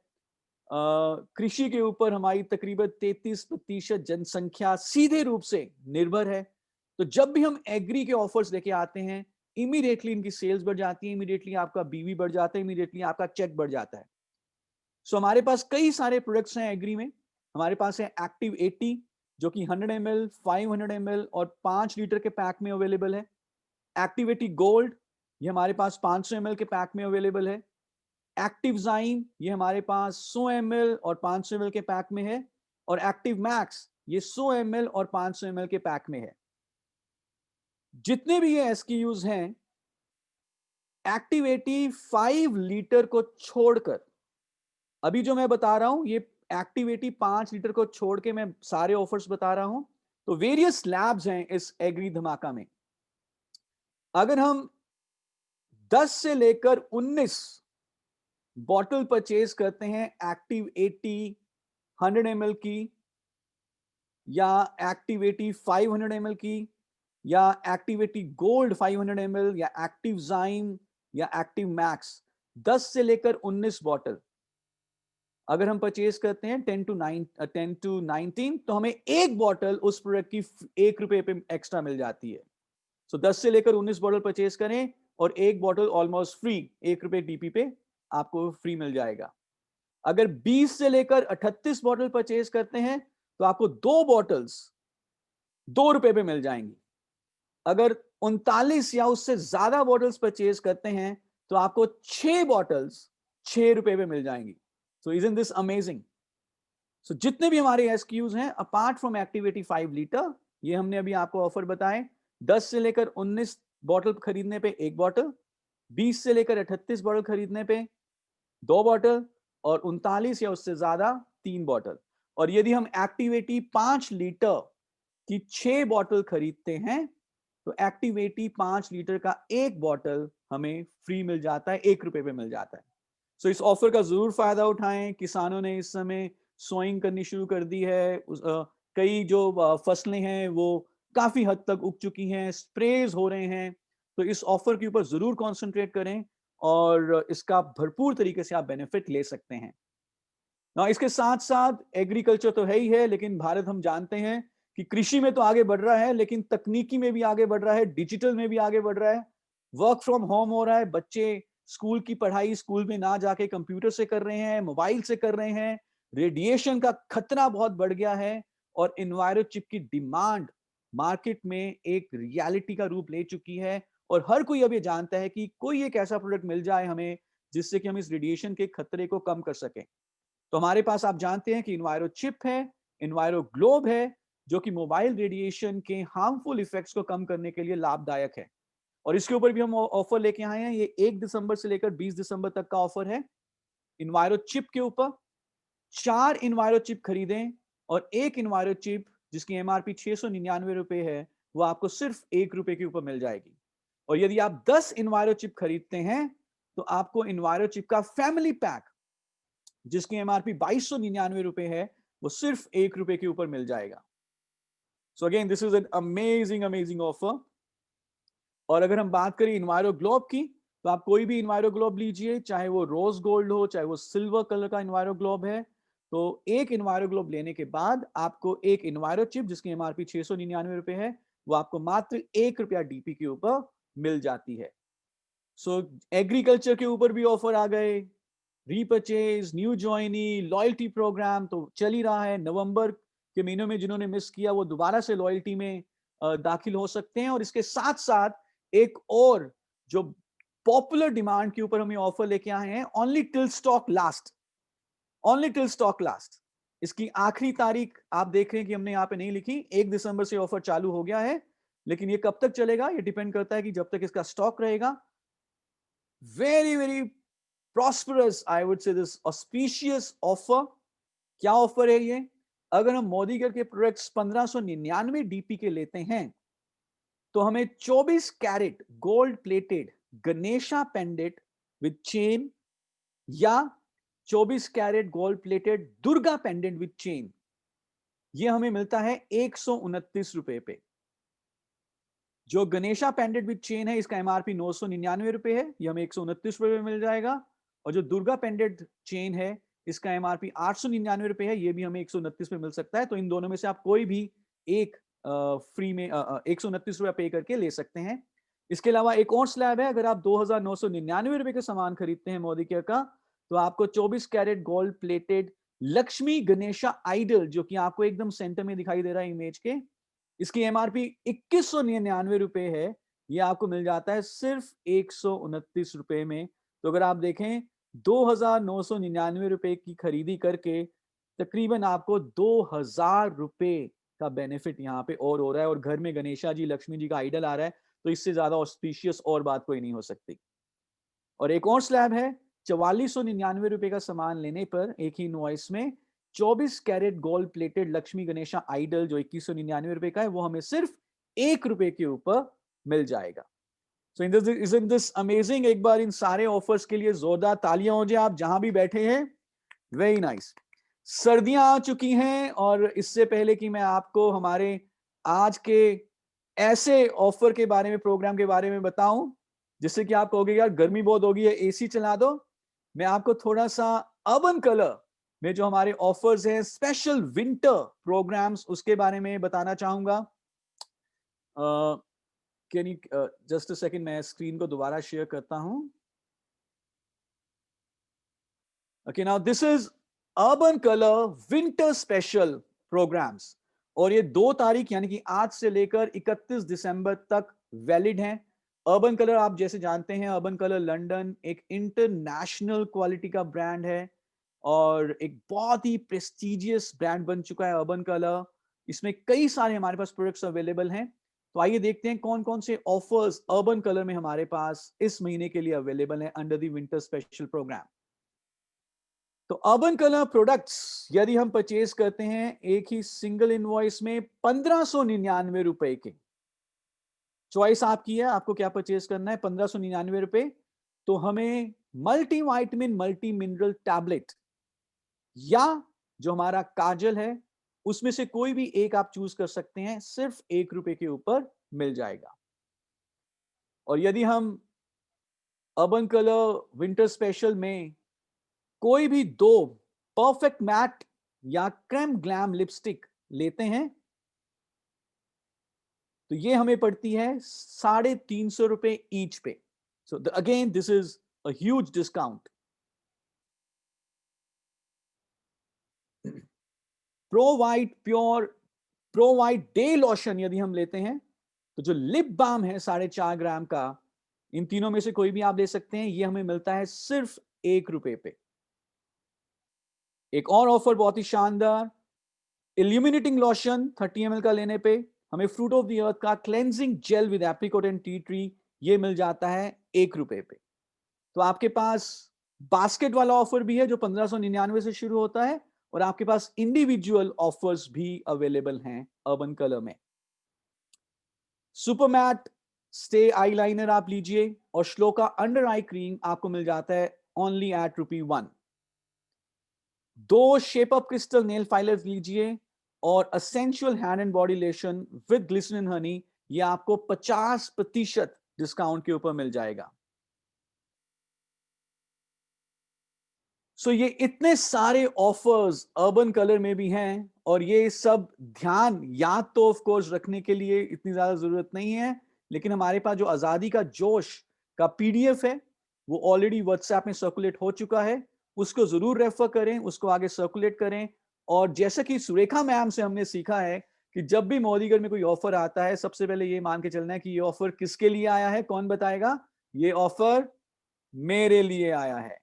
कृषि के ऊपर हमारी तकरीबन 33% जनसंख्या सीधे रूप से निर्भर है। तो जब भी हम एग्री के ऑफर्स लेके आते हैं, इमीडिएटली इनकी सेल्स बढ़ जाती है, इमीडिएटली आपका बीवी बढ़ जाता है, इमीडिएटली आपका चेक बढ़ जाता है। सो हमारे पास कई सारे प्रोडक्ट्स हैं एग्री में। हमारे पास है एक्टिव 80 जो कि 100 ml, 500 ml और 5 लीटर के पैक में अवेलेबल है। एक्टिव 80 गोल्ड ये हमारे पास 500 ml के पैक में अवेलेबल है। एक्टिव जाइन ये हमारे पास 100 ml और 500 ml के पैक में है। और एक्टिव मैक्स ये 100 ml और 500 ml के पैक में है। जितने भी ये एसक्यूज हैं, एक्टिव 80 5 लीटर को छोड़कर, अभी जो मैं बता रहा हूं ये एक्टिव 80 5 लीटर को छोड़ के मैं सारे ऑफर्स बता रहा हूं। तो वेरियस लैब्स हैं इस एग्री धमाका में। अगर हम 10 से लेकर 19 बॉटल परचेज करते हैं एक्टिव 80 100 ml की, या एक्टिव 80 500 ml की, या एक्टिव 80 गोल्ड 500 ml, या एक्टिव जाइन, या एक्टिव मैक्स, 10 से लेकर 19 बॉटल अगर हम परचेज करते हैं 10 to 19, तो हमें एक बॉटल उस प्रोडक्ट की ₹1 पे एक्स्ट्रा मिल जाती है। सो 10 से लेकर 19 बॉटल परचेज करें और एक बॉटल ऑलमोस्ट फ्री, ₹1 डीपी पे आपको फ्री मिल जाएगा। अगर 20 से लेकर 38 बॉटल परचेज करते हैं तो आपको 2 बॉटल्स ₹2 पे मिल जाएंगी। अगर 39 या उससे ज्यादा बॉटल्स परचेज करते हैं तो आपको 6 बॉटल्स ₹6 पे मिल जाएंगी। So isn't this amazing? So जितने भी हमारे एसक्यूज हैं अपार्ट फ्रॉम एक्टिविटी 5 लीटर, ये हमने अभी आपको ऑफर बताए। 10 से लेकर 19 बॉटल खरीदने पे एक बॉटल, 20 से लेकर 38 बॉटल खरीदने पे 2 बॉटल, और 39 या उससे ज्यादा 3 बॉटल। और यदि हम एक्टिविटी 5 लीटर की 6 बॉटल खरीदते हैं तो एक्टिविटी 5 लीटर का एक बॉटल हमें फ्री मिल जाता है, ₹1 पे मिल जाता है। सो इस ऑफर का जरूर फायदा उठाएं। किसानों ने इस समय सोइंग करनी शुरू कर दी है। कई जो फसलें हैं वो काफी हद तक उग चुकी हैं, स्प्रेज हो रहे हैं। तो इस ऑफर के ऊपर जरूर कंसंट्रेट करें और इसका भरपूर तरीके से आप बेनिफिट ले सकते हैं ना। इसके साथ साथ एग्रीकल्चर तो है ही है, लेकिन भारत हम जानते हैं कि कृषि में तो आगे बढ़ रहा है, लेकिन तकनीकी में भी आगे बढ़ रहा है, डिजिटल में भी आगे बढ़ रहा है। वर्क फ्रॉम होम हो रहा है, बच्चे स्कूल की पढ़ाई स्कूल में ना जाके कंप्यूटर से कर रहे हैं, मोबाइल से कर रहे हैं। रेडिएशन का खतरा बहुत बढ़ गया है और इन्वायरो चिप की डिमांड मार्केट में एक रियलिटी का रूप ले चुकी है। और हर कोई अब ये जानता है कि कोई एक ऐसा प्रोडक्ट मिल जाए हमें जिससे कि हम इस रेडिएशन के खतरे को कम कर सकें। तो हमारे पास आप जानते हैं कि इन्वायरो चिप है, इन्वायरो ग्लोब है, जो कि मोबाइल रेडिएशन के हार्मफुल इफेक्ट्स को कम करने के लिए लाभदायक है। और इसके ऊपर भी हम ऑफर लेके आए हैं। ये 1 दिसंबर से लेकर 20 दिसंबर तक का ऑफर है। इन्वायरो चिप के ऊपर 4 इन्वायरो चिप खरीदें और एक इन्वायरो चिप जिसकी एमआरपी ₹699 है, वो आपको सिर्फ ₹1 के ऊपर मिल जाएगी। और यदि आप 10 इन्वायरो चिप खरीदते हैं तो आपको इन्वायरो चिप का फैमिली पैक जिसकी एमआरपी 2299 रुपए है, वो सिर्फ 1 रुपए के ऊपर मिल जाएगा। So again this is an amazing offer. और अगर हम बात करें इन्वायरो ग्लोब की, तो आप कोई भी इन्वायरो ग्लोब लीजिए, चाहे वो रोज गोल्ड हो, चाहे वो सिल्वर कलर का इन्वायरो ग्लोब है, तो एक इन्वायरो ग्लोब लेने के बाद आपको एक इन्वायरो चिप जिसकी एमआरपी 699 रुपए है, वो आपको मात्र 1 रुपया डीपी के ऊपर मिल जाती है। सो एग्रीकल्चर के ऊपर भी ऑफर आ गए, repurchase, new joinee, loyalty program तो चल ही रहा है। नवंबर के महीनों में जिन्होंने मिस किया वो दोबारा से लॉयल्टी में दाखिल हो सकते हैं। और इसके साथ साथ एक और जो पॉपुलर डिमांड के ऊपर हमें ऑफर लेके आए हैं, only till stock last, only till stock last. इसकी आखिरी तारीख आप देख रहे हैं कि हमने यहाँ पे नहीं लिखी, 1 दिसंबर से ऑफर चालू हो गया है, लेकिन ये कब तक चलेगा ये डिपेंड करता है कि जब तक इसका स्टॉक रहेगा। Very prosperous, I would say this auspicious offer. क्या ऑफर है ये? अगर हम मोदी के प्रोडक्ट्स 1599 डीपी के लेते हैं, तो हमें 24 carat gold plated Ganesha pendant with chain या 24 carat gold plated Durga pendant with chain, ये हमें मिलता है 129 रुपए पे। जो गणेशा पेंडेंट विद चेन है, इसका एमआरपी 999 रुपए है, ये हमें 129 रुपए में मिल जाएगा। और जो दुर्गा पेंडेंट चेन है, इसका एमआरपी 899 रुपए है, ये भी हमें 129 में मिल सकता है। तो इन दोनों में से आप कोई भी एक फ्री में 129 रुपया पे करके ले सकते हैं। इसके अलावा एक और स्लैब है, अगर आप 2999 रुपए का सामान खरीदते हैं मोदी केयर का, तो आपको 24 carat gold plated Lakshmi Ganesha idol, जो कि आपको एकदम सेंटर में दिखाई दे रहा है इमेज के, इसकी एमआरपी 2199 रुपए है, ये आपको मिल जाता है सिर्फ 129 रुपए में। तो अगर आप देखें 2999 रुपए की खरीदी करके तकरीबन आपको 2000 रुपए का बेनिफिट यहाँ पे और हो रहा है, और घर में गणेशा जी, लक्ष्मी जी का आइडल आ रहा है, तो इससे ज्यादा ऑस्पिशियस और बात कोई नहीं हो सकती। और एक और स्लैब है, 4499 रुपए का सामान लेने पर एक ही इनवॉइस में 24 carat gold plated Lakshmi Ganesha idol जो 2199 रुपए का है, वो हमें सिर्फ 1 रुपए के ऊपर मिल जाएगा। सो isn't this amazing? एक बार इन सारे ऑफर्स के लिए जोरदार तालियां हो जाए आप जहां भी बैठे हैं। Very nice. सर्दियां आ चुकी हैं, और इससे पहले कि मैं आपको हमारे आज के ऐसे ऑफर के बारे में, प्रोग्राम के बारे में बताऊं जिससे कि आप कहोगे यार गर्मी बहुत होगी है, एसी चला दो, मैं आपको थोड़ा सा अर्बन कलर में जो हमारे ऑफर्स हैं, स्पेशल विंटर प्रोग्राम्स, उसके बारे में बताना चाहूंगा। Can you just a second, मैं स्क्रीन को दोबारा शेयर करता हूं। Okay, now this is Urban Color winter special programs, और ये 2 तारीख यानी कि आज से लेकर 31 दिसंबर तक वैलिड हैं। अर्बन कलर आप जैसे जानते हैं, अर्बन कलर लंदन एक इंटरनेशनल क्वालिटी का ब्रांड है और एक बहुत ही प्रेस्टिजियस ब्रांड बन चुका है अर्बन कलर। इसमें कई सारे हमारे पास प्रोडक्ट्स अवेलेबल हैं। तो आइए देखते हैं कौन कौन से ऑफर्स अर्बन कलर में हमारे पास इस महीने के लिए अवेलेबल हैं under the winter special program. तो अर्बन कलर प्रोडक्ट्स यदि हम परचेज करते हैं एक ही सिंगल इनवॉइस में 1599 रुपए के, चॉइस आपकी है, आपको क्या परचेज करना है। 1599 रुपए, तो हमें multi vitamin multi mineral tablet या जो हमारा काजल है उसमें से कोई भी एक आप चूज कर सकते हैं, सिर्फ 1 रुपए के ऊपर मिल जाएगा। और यदि हम अर्बन कलर विंटर स्पेशल में कोई भी 2 परफेक्ट मैट या क्रेम ग्लैम लिपस्टिक लेते हैं, तो ये हमें पड़ती है 350 रुपए ईच पे। So again this is a huge discount. Pro white day lotion यदि हम लेते हैं, तो जो लिप बाम है 4.5 ग्राम का, इन तीनों में से कोई भी आप ले सकते हैं, ये हमें मिलता है सिर्फ 1 रुपए पे। एक और ऑफर बहुत ही शानदार, इल्यूमिनेटिंग लोशन 30 ml का लेने पे हमें फ्रूट ऑफ द अर्थ का cleansing gel with apricot and tea tree, ये मिल जाता है 1 रुपए पे। तो आपके पास बास्केट वाला ऑफर भी है जो 1599 से शुरू होता है, और आपके पास इंडिविजुअल ऑफर्स भी अवेलेबल हैं अर्बन कलर में। सुपर मैट स्टे आईलाइनर आप लीजिए, और श्लोका अंडर आई क्रीम आपको मिल जाता है only at ₹1। 2 shape up crystal nail filers लीजिए और essential hand and body lotion with glycerine honey, ये आपको 50% डिस्काउंट के ऊपर मिल जाएगा। सो ये इतने सारे ऑफर्स अर्बन कलर में भी हैं और ये सब ध्यान याद तो ऑफ कोर्स रखने के लिए इतनी ज्यादा जरूरत नहीं है, लेकिन हमारे पास जो आजादी का जोश का पीडीएफ है वो ऑलरेडी व्हाट्सएप में सर्कुलेट हो चुका है, उसको जरूर रेफर करें, उसको आगे सर्कुलेट करें। और जैसा कि सुरेखा मैम से हमने सीखा है कि जब भी मोदीगढ़ में कोई ऑफर आता है सबसे पहले ये मान के चलना है कि ये ऑफर किसके लिए आया है। कौन बताएगा? ये ऑफर मेरे लिए आया है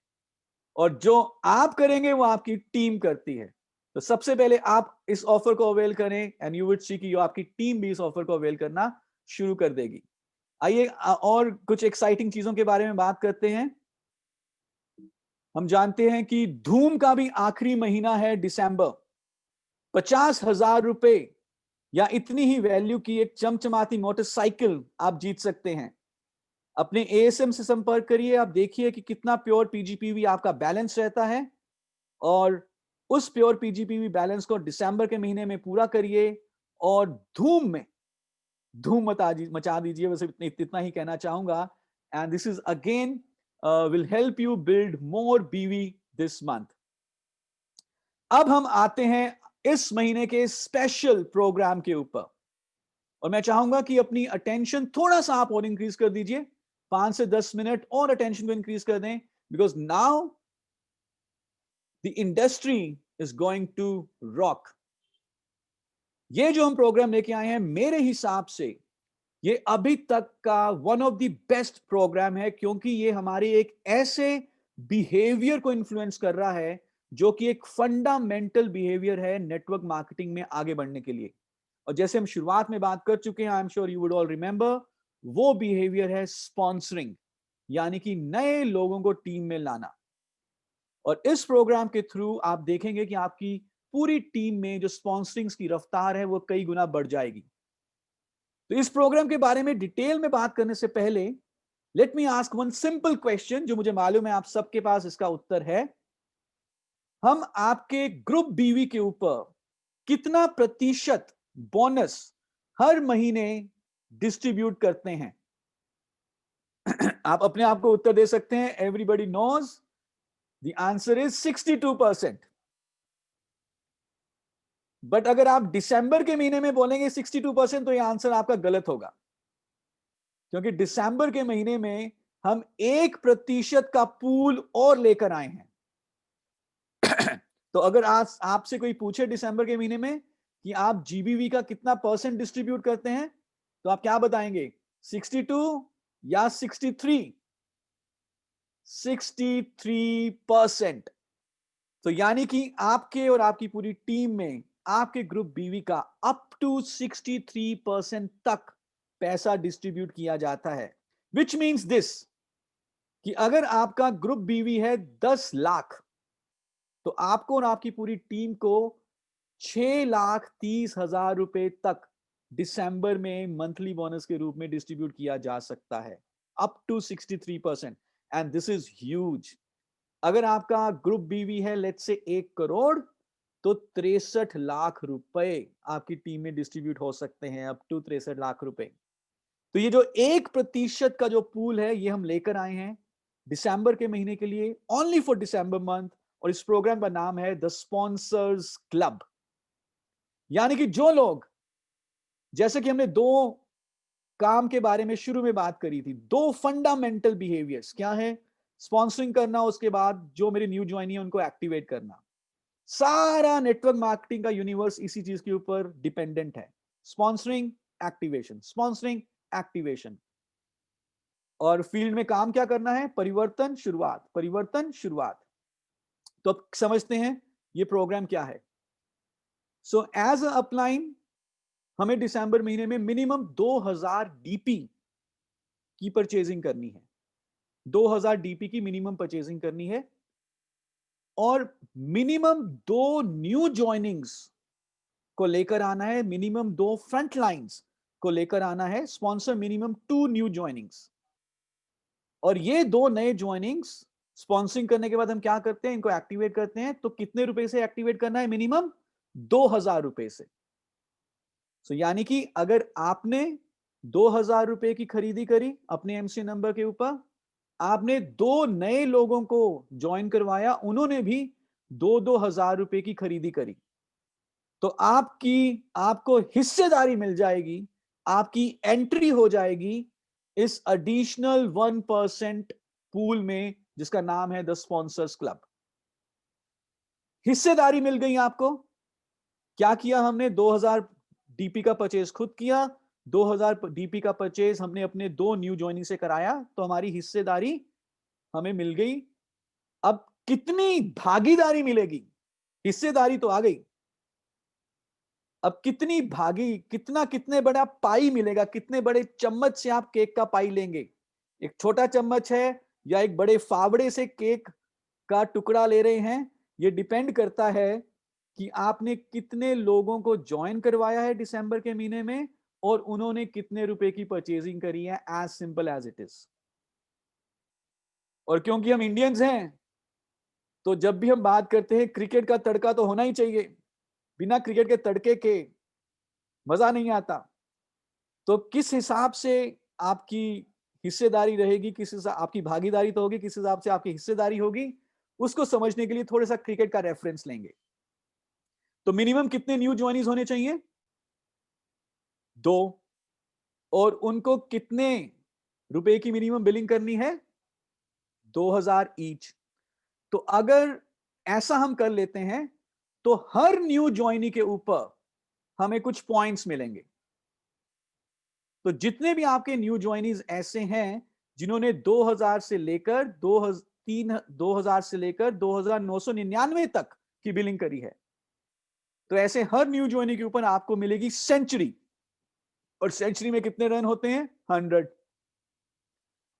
और जो आप करेंगे वो आपकी टीम करती है। तो सबसे पहले आप इस ऑफर को अवेल करें एंड यू विल सी कि आपकी टीम भी इस ऑफर को अवेल करना शुरू कर देगी। आइए और कुछ एक्साइटिंग चीजों के बारे में बात करते हैं। हम जानते हैं कि धूम का भी आखिरी महीना है दिसंबर। 50,000 रुपए या इतनी ही वैल्यू की एक चमचमाती मोटरसाइकिल आप जीत सकते हैं। अपने एएसएम से संपर्क करिए, आप देखिए कि कितना प्योर पीजीपीवी आपका बैलेंस रहता है और उस प्योर पीजीपीवी बैलेंस को दिसंबर के महीने में पूरा करिए और धूम में धूम मचा दीजिए। बस इतना ही कहना चाहूंगा। And this is again will help you build more बीवी दिस मंथ। अब हम आते हैं इस महीने के स्पेशल प्रोग्राम के ऊपर और मैं चाहूंगा कि अपनी अटेंशन थोड़ा सा आप और इंक्रीज कर दीजिए, 5 से 10 मिनट और अटेंशन को इंक्रीज कर दें, because now the industry is going to rock. ये जो हम प्रोग्राम लेके आए हैं मेरे हिसाब से ये अभी तक का one of the best program है, क्योंकि ये हमारे एक ऐसे बिहेवियर को इन्फ्लुएंस कर रहा है जो कि एक फंडामेंटल बिहेवियर है नेटवर्क मार्केटिंग में आगे बढ़ने के लिए। और जैसे हम शुरुआत में बात कर चुके हैं, आई am sure you would all remember, वो बिहेवियर है स्पॉन्सरिंग, यानी कि नए लोगों को टीम में लाना। और इस प्रोग्राम के थ्रू आप देखेंगे कि आपकी पूरी टीम में जो स्पॉन्सरिंग की रफ्तार है वो कई गुना बढ़ जाएगी। तो इस प्रोग्राम के बारे में डिटेल में बात करने से पहले let me ask one simple question, जो मुझे मालूम है आप सबके पास इसका उत्तर है। हम आपके ग्रुप बीवी के ऊपर कितना प्रतिशत बोनस हर महीने डिस्ट्रीब्यूट करते हैं? आप अपने आप को उत्तर दे सकते हैं। Everybody knows the answer is 62%। But अगर आप दिसंबर के महीने में बोलेंगे 62%, तो यह आंसर आपका गलत होगा, क्योंकि दिसंबर के महीने में हम 1% का पूल और लेकर आए हैं। तो अगर आज आपसे कोई पूछे दिसंबर के महीने में कि आप जीबीवी का कितना परसेंट डिस्ट्रीब्यूट करते हैं, तो आप क्या बताएंगे? 62 या 63? 63%। तो यानी कि आपके और आपकी पूरी टीम में आपके ग्रुप बीवी का अप टू 63% तक पैसा डिस्ट्रीब्यूट किया जाता है। विच मीन्स दिस कि अगर आपका ग्रुप बीवी है 10 लाख, तो आपको और आपकी पूरी टीम को 6,30,000 रुपए तक दिसंबर में मंथली बोनस के रूप में डिस्ट्रीब्यूट किया जा सकता है, up to 63%। And this is huge. अगर आपका ग्रुप बीवी है लेट्स से 1 करोड़, तो 63 लाख रुपए आपकी टीम में डिस्ट्रीब्यूट हो सकते हैं, अप टू 63 लाख रुपए। तो ये जो 1% का जो पूल है ये हम लेकर आए हैं दिसंबर के महीने के लिए, ओनली फॉर दिसंबर मंथ। और इस प्रोग्राम का नाम है द स्पॉन्सर्स क्लब। यानी कि जो लोग, जैसे कि हमने 2 काम के बारे में शुरू में बात करी थी, 2 फंडामेंटल बिहेवियर्स क्या है? स्पॉन्सरिंग करना, उसके बाद जो मेरे न्यू ज्वाइनी है उनको एक्टिवेट करना। सारा नेटवर्क मार्केटिंग का यूनिवर्स इसी चीज के ऊपर डिपेंडेंट है, स्पॉन्सरिंग एक्टिवेशन, स्पॉन्सरिंग एक्टिवेशन। और फील्ड में काम क्या करना है? परिवर्तन शुरुआत, परिवर्तन शुरुआत। तो अब समझते हैं ये प्रोग्राम क्या है। सो एज अ अपलाइन हमें दिसंबर महीने में मिनिमम 2000 डीपी की परचेजिंग करनी है। 2000 डीपी की मिनिमम परचेजिंग करनी है और मिनिमम 2 न्यू ज्वाइनिंग्स को लेकर आना है, मिनिमम 2 फ्रंट लाइन्स को लेकर आना है। स्पॉन्सर मिनिमम 2 न्यू ज्वाइनिंग्स, और ये 2 नए ज्वाइनिंग्स स्पॉन्सरिंग करने के बाद हम क्या करते हैं, इनको एक्टिवेट करते हैं। तो कितने रुपए से एक्टिवेट करना है? मिनिमम 2000 रुपए से। सो यानी कि अगर आपने 2000 रुपए की खरीदी करी अपने एमसी नंबर के ऊपर, आपने 2 नए लोगों को ज्वाइन करवाया, उन्होंने भी 2-2000 रुपए की खरीदी करी, तो आपको हिस्सेदारी मिल जाएगी, आपकी एंट्री हो जाएगी इस एडिशनल 1% पूल में, जिसका नाम है द स्पॉन्सर्स क्लब। हिस्सेदारी मिल गई आपको। क्या किया हमने? 2000 डीपी का परचेज खुद किया, 2000 डीपी का परचेज हमने अपने 2 न्यू ज्वाइनिंग से कराया, तो हमारी हिस्सेदारी हमें मिल गई। अब कितनी भागीदारी मिलेगी? हिस्सेदारी तो आ गई, अब कितनी कितने बड़ा पाई मिलेगा? कितने बड़े चम्मच से आप केक का पाई लेंगे? एक छोटा चम्मच है या एक बड़े फावड़े से केक का टुकड़ा ले रहे हैं? ये डिपेंड करता है कि आपने कितने लोगों को ज्वाइन करवाया है दिसंबर के महीने में, और उन्होंने कितने रुपए की परचेजिंग करी है। As simple as it is. और क्योंकि हम इंडियंस हैं, तो जब भी हम बात करते हैं, क्रिकेट का तड़का तो होना ही चाहिए। बिना क्रिकेट के तड़के के मजा नहीं आता। तो किस हिसाब से आपकी हिस्सेदारी रहेगी, किस हिसाब आपकी भागीदारी तो होगी, किस हिसाब से आपकी हिस्सेदारी होगी, उसको समझने के लिए थोड़ा सा क्रिकेट का रेफरेंस लेंगे। तो मिनिमम कितने न्यू ज्वाइनीज होने चाहिए? 2। और उनको कितने रुपए की मिनिमम बिलिंग करनी है? 2000 ईच। तो अगर ऐसा हम कर लेते हैं, तो हर न्यू ज्वाइनी के ऊपर हमें कुछ पॉइंट्स मिलेंगे। तो जितने भी आपके न्यू ज्वाइनीज ऐसे हैं जिन्होंने 2000 से लेकर 2999 तक की बिलिंग करी है, तो ऐसे हर न्यू ज्वाइनी के ऊपर आपको मिलेगी सेंचुरी। और सेंचुरी में कितने रन होते हैं? 100।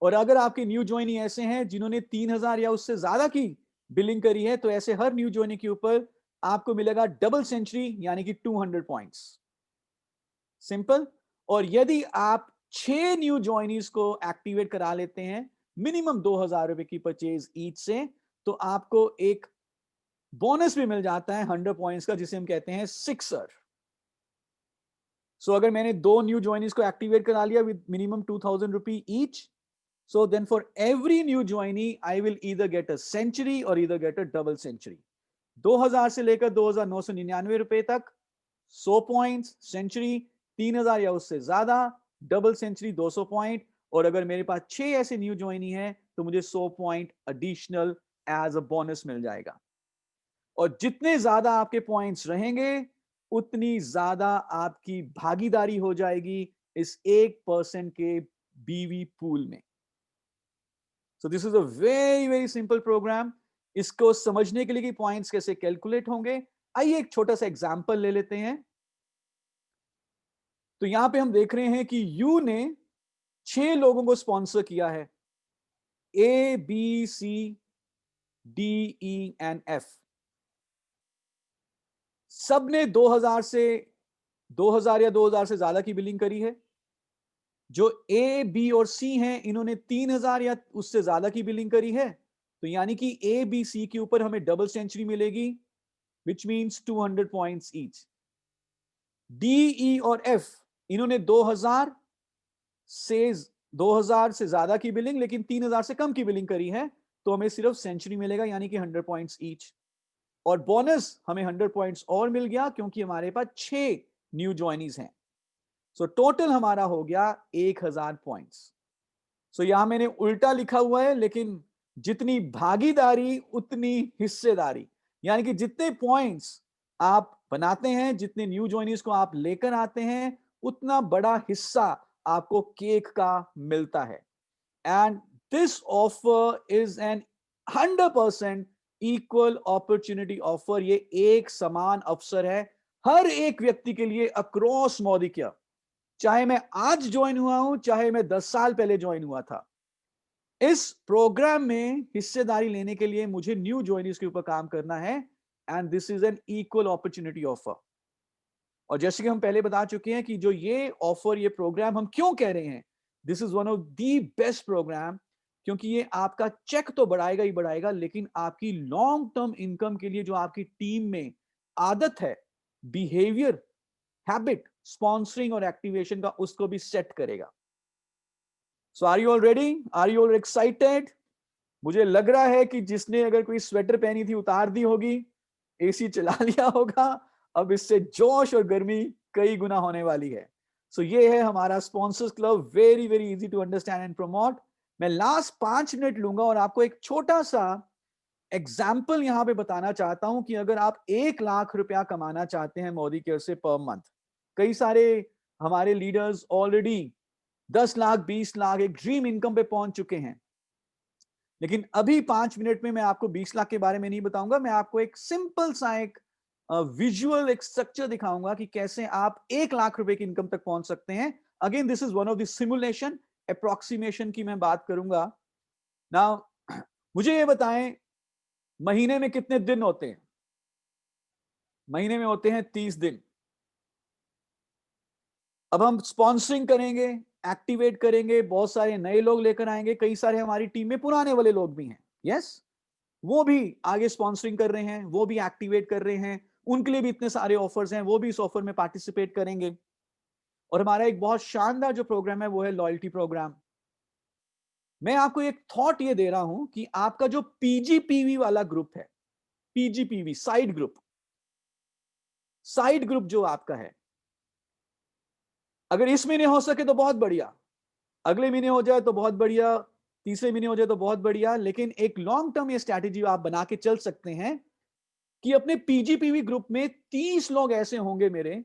और अगर आपके न्यू ज्वाइनी ऐसे हैं जिन्होंने 3000 या उससे ज्यादा की बिलिंग करी है, तो ऐसे हर न्यू ज्वाइनी के ऊपर आपको मिलेगा डबल सेंचुरी, यानी कि 200 पॉइंट्स। सिंपल। और यदि आप 6 न्यू ज्वाइनीज को एक्टिवेट करा लेते हैं मिनिमम 2000 रुपए की परचेज ईच से, तो आपको एक बोनस भी मिल जाता है 100 पॉइंट्स का, जिसे हम कहते हैं सिक्सर। सो अगर मैंने 2 न्यू ज्वाइनीज को एक्टिवेट करा लिया with minimum 2000 rupee each, so then for every new joinee I will either get a century or either get a double century। 2000 से लेकर 2999 रुपए तक 100 पॉइंट्स सेंचुरी, 3000 या उससे ज्यादा डबल सेंचुरी 200 पॉइंट। और अगर मेरे पास 6 ऐसे न्यू ज्वाइनी है, तो मुझे 100 point additional as a bonus मिल जाएगा। और जितने ज्यादा आपके पॉइंट्स रहेंगे, उतनी ज्यादा आपकी भागीदारी हो जाएगी इस 1% के बीवी पूल में। So this is a very very simple program। इसको समझने के लिए कि पॉइंट्स कैसे कैलकुलेट होंगे, आइए एक छोटा सा एग्जांपल ले लेते हैं। तो यहां पे हम देख रहे हैं कि यू ने 6 लोगों को स्पॉन्सर किया है, A B C D E and F. सबने 2000 या 2000 से ज्यादा की बिलिंग करी है। जो ए बी और सी हैं, इन्होंने 3000 या उससे ज्यादा की बिलिंग करी है। तो यानी कि ए बी सी के ऊपर हमें डबल सेंचुरी मिलेगी, which means 200 points each. D E और एफ, इन्होंने 2000 से ज्यादा की बिलिंग लेकिन 3000 से कम की बिलिंग करी है, तो हमें सिर्फ सेंचुरी मिलेगा, यानी कि 100 पॉइंट्स ईच। और बोनस हमें 100 पॉइंट्स और मिल गया, क्योंकि हमारे पास 6 न्यू ज्वाइनीज हैं। सो टोटल हमारा हो गया 1000 पॉइंट्स। सो यहां मैंने उल्टा लिखा हुआ है, लेकिन जितनी भागीदारी उतनी हिस्सेदारी, यानी कि जितने पॉइंट्स आप बनाते हैं, जितने न्यू ज्वाइनीज को आप लेकर आते हैं, उतना बड़ा हिस्सा आपको केक का मिलता है। And this offer is an 100% equal opportunity offer. ये एक समान अवसर है हर एक व्यक्ति के लिए अक्रॉस मॉडिकेयर। चाहे मैं आज ज्वाइन हुआ हूं, चाहे मैं 10 साल पहले ज्वाइन हुआ था, इस प्रोग्राम में हिस्सेदारी लेने के लिए मुझे न्यू ज्वाइनीज के ऊपर काम करना है। And this is an equal opportunity offer. और जैसे कि हम पहले बता चुके हैं कि जो ये ऑफर, ये प्रोग्राम हम क्यों कह रहे हैं, this is one of the best program क्योंकि ये आपका चेक तो बढ़ाएगा ही बढ़ाएगा, लेकिन आपकी लॉन्ग टर्म इनकम के लिए जो आपकी टीम में आदत है, बिहेवियर, हैबिट, स्पॉन्सरिंग और एक्टिवेशन का, उसको भी सेट करेगा। So are you all ready? Are you all excited? मुझे लग रहा है कि जिसने अगर कोई स्वेटर पहनी थी उतार दी होगी, एसी चला लिया होगा, अब इससे जोश और गर्मी कई गुना होने वाली है। सो ये है हमारा sponsors club, very very easy to understand and promote. मैं लास्ट 5 मिनट लूंगा और आपको एक छोटा सा एग्जाम्पल यहां पे बताना चाहता हूं कि अगर आप 1 लाख रुपया कमाना चाहते हैं मोदी केयर से पर मंथ, कई सारे हमारे लीडर्स ऑलरेडी 10 लाख 20 लाख एक ड्रीम इनकम पे पहुंच चुके हैं, लेकिन अभी 5 मिनट में मैं आपको 20 लाख के बारे में नहीं बताऊंगा। मैं आपको एक सिंपल सा एक विजुअल एक स्ट्रक्चर दिखाऊंगा कि कैसे आप 1 लाख रुपए की इनकम तक पहुंच सकते हैं। Again this is one of the simulation, approximation की मैं बात करूंगा। नाउ मुझे ये बताएं, महीने में कितने दिन होते हैं? महीने में होते हैं 30 दिन। अब हम स्पॉन्सरिंग करेंगे, एक्टिवेट करेंगे, बहुत सारे नए लोग लेकर आएंगे, कई सारे हमारी टीम में पुराने वाले लोग भी हैं, यस, वो भी आगे स्पॉन्सरिंग कर रहे हैं, वो भी एक्टिवेट कर रहे हैं, उनके लिए भी इतने सारे ऑफर्स हैं, वो भी इस ऑफर में पार्टिसिपेट करेंगे। और हमारा एक बहुत शानदार जो प्रोग्राम है वो है लॉयल्टी प्रोग्राम। मैं आपको एक थॉट ये दे रहा हूं कि आपका जो पीजीपीवी वाला ग्रुप है, पीजीपीवी साइड ग्रुप जो आपका है, अगर इस महीने हो सके तो बहुत बढ़िया, अगले महीने हो जाए तो बहुत बढ़िया, तीसरे महीने हो जाए तो बहुत बढ़िया, लेकिन एक लॉन्ग टर्म ये स्ट्रैटेजी आप बना के चल सकते हैं कि अपने पीजीपीवी ग्रुप में 30 लोग ऐसे होंगे मेरे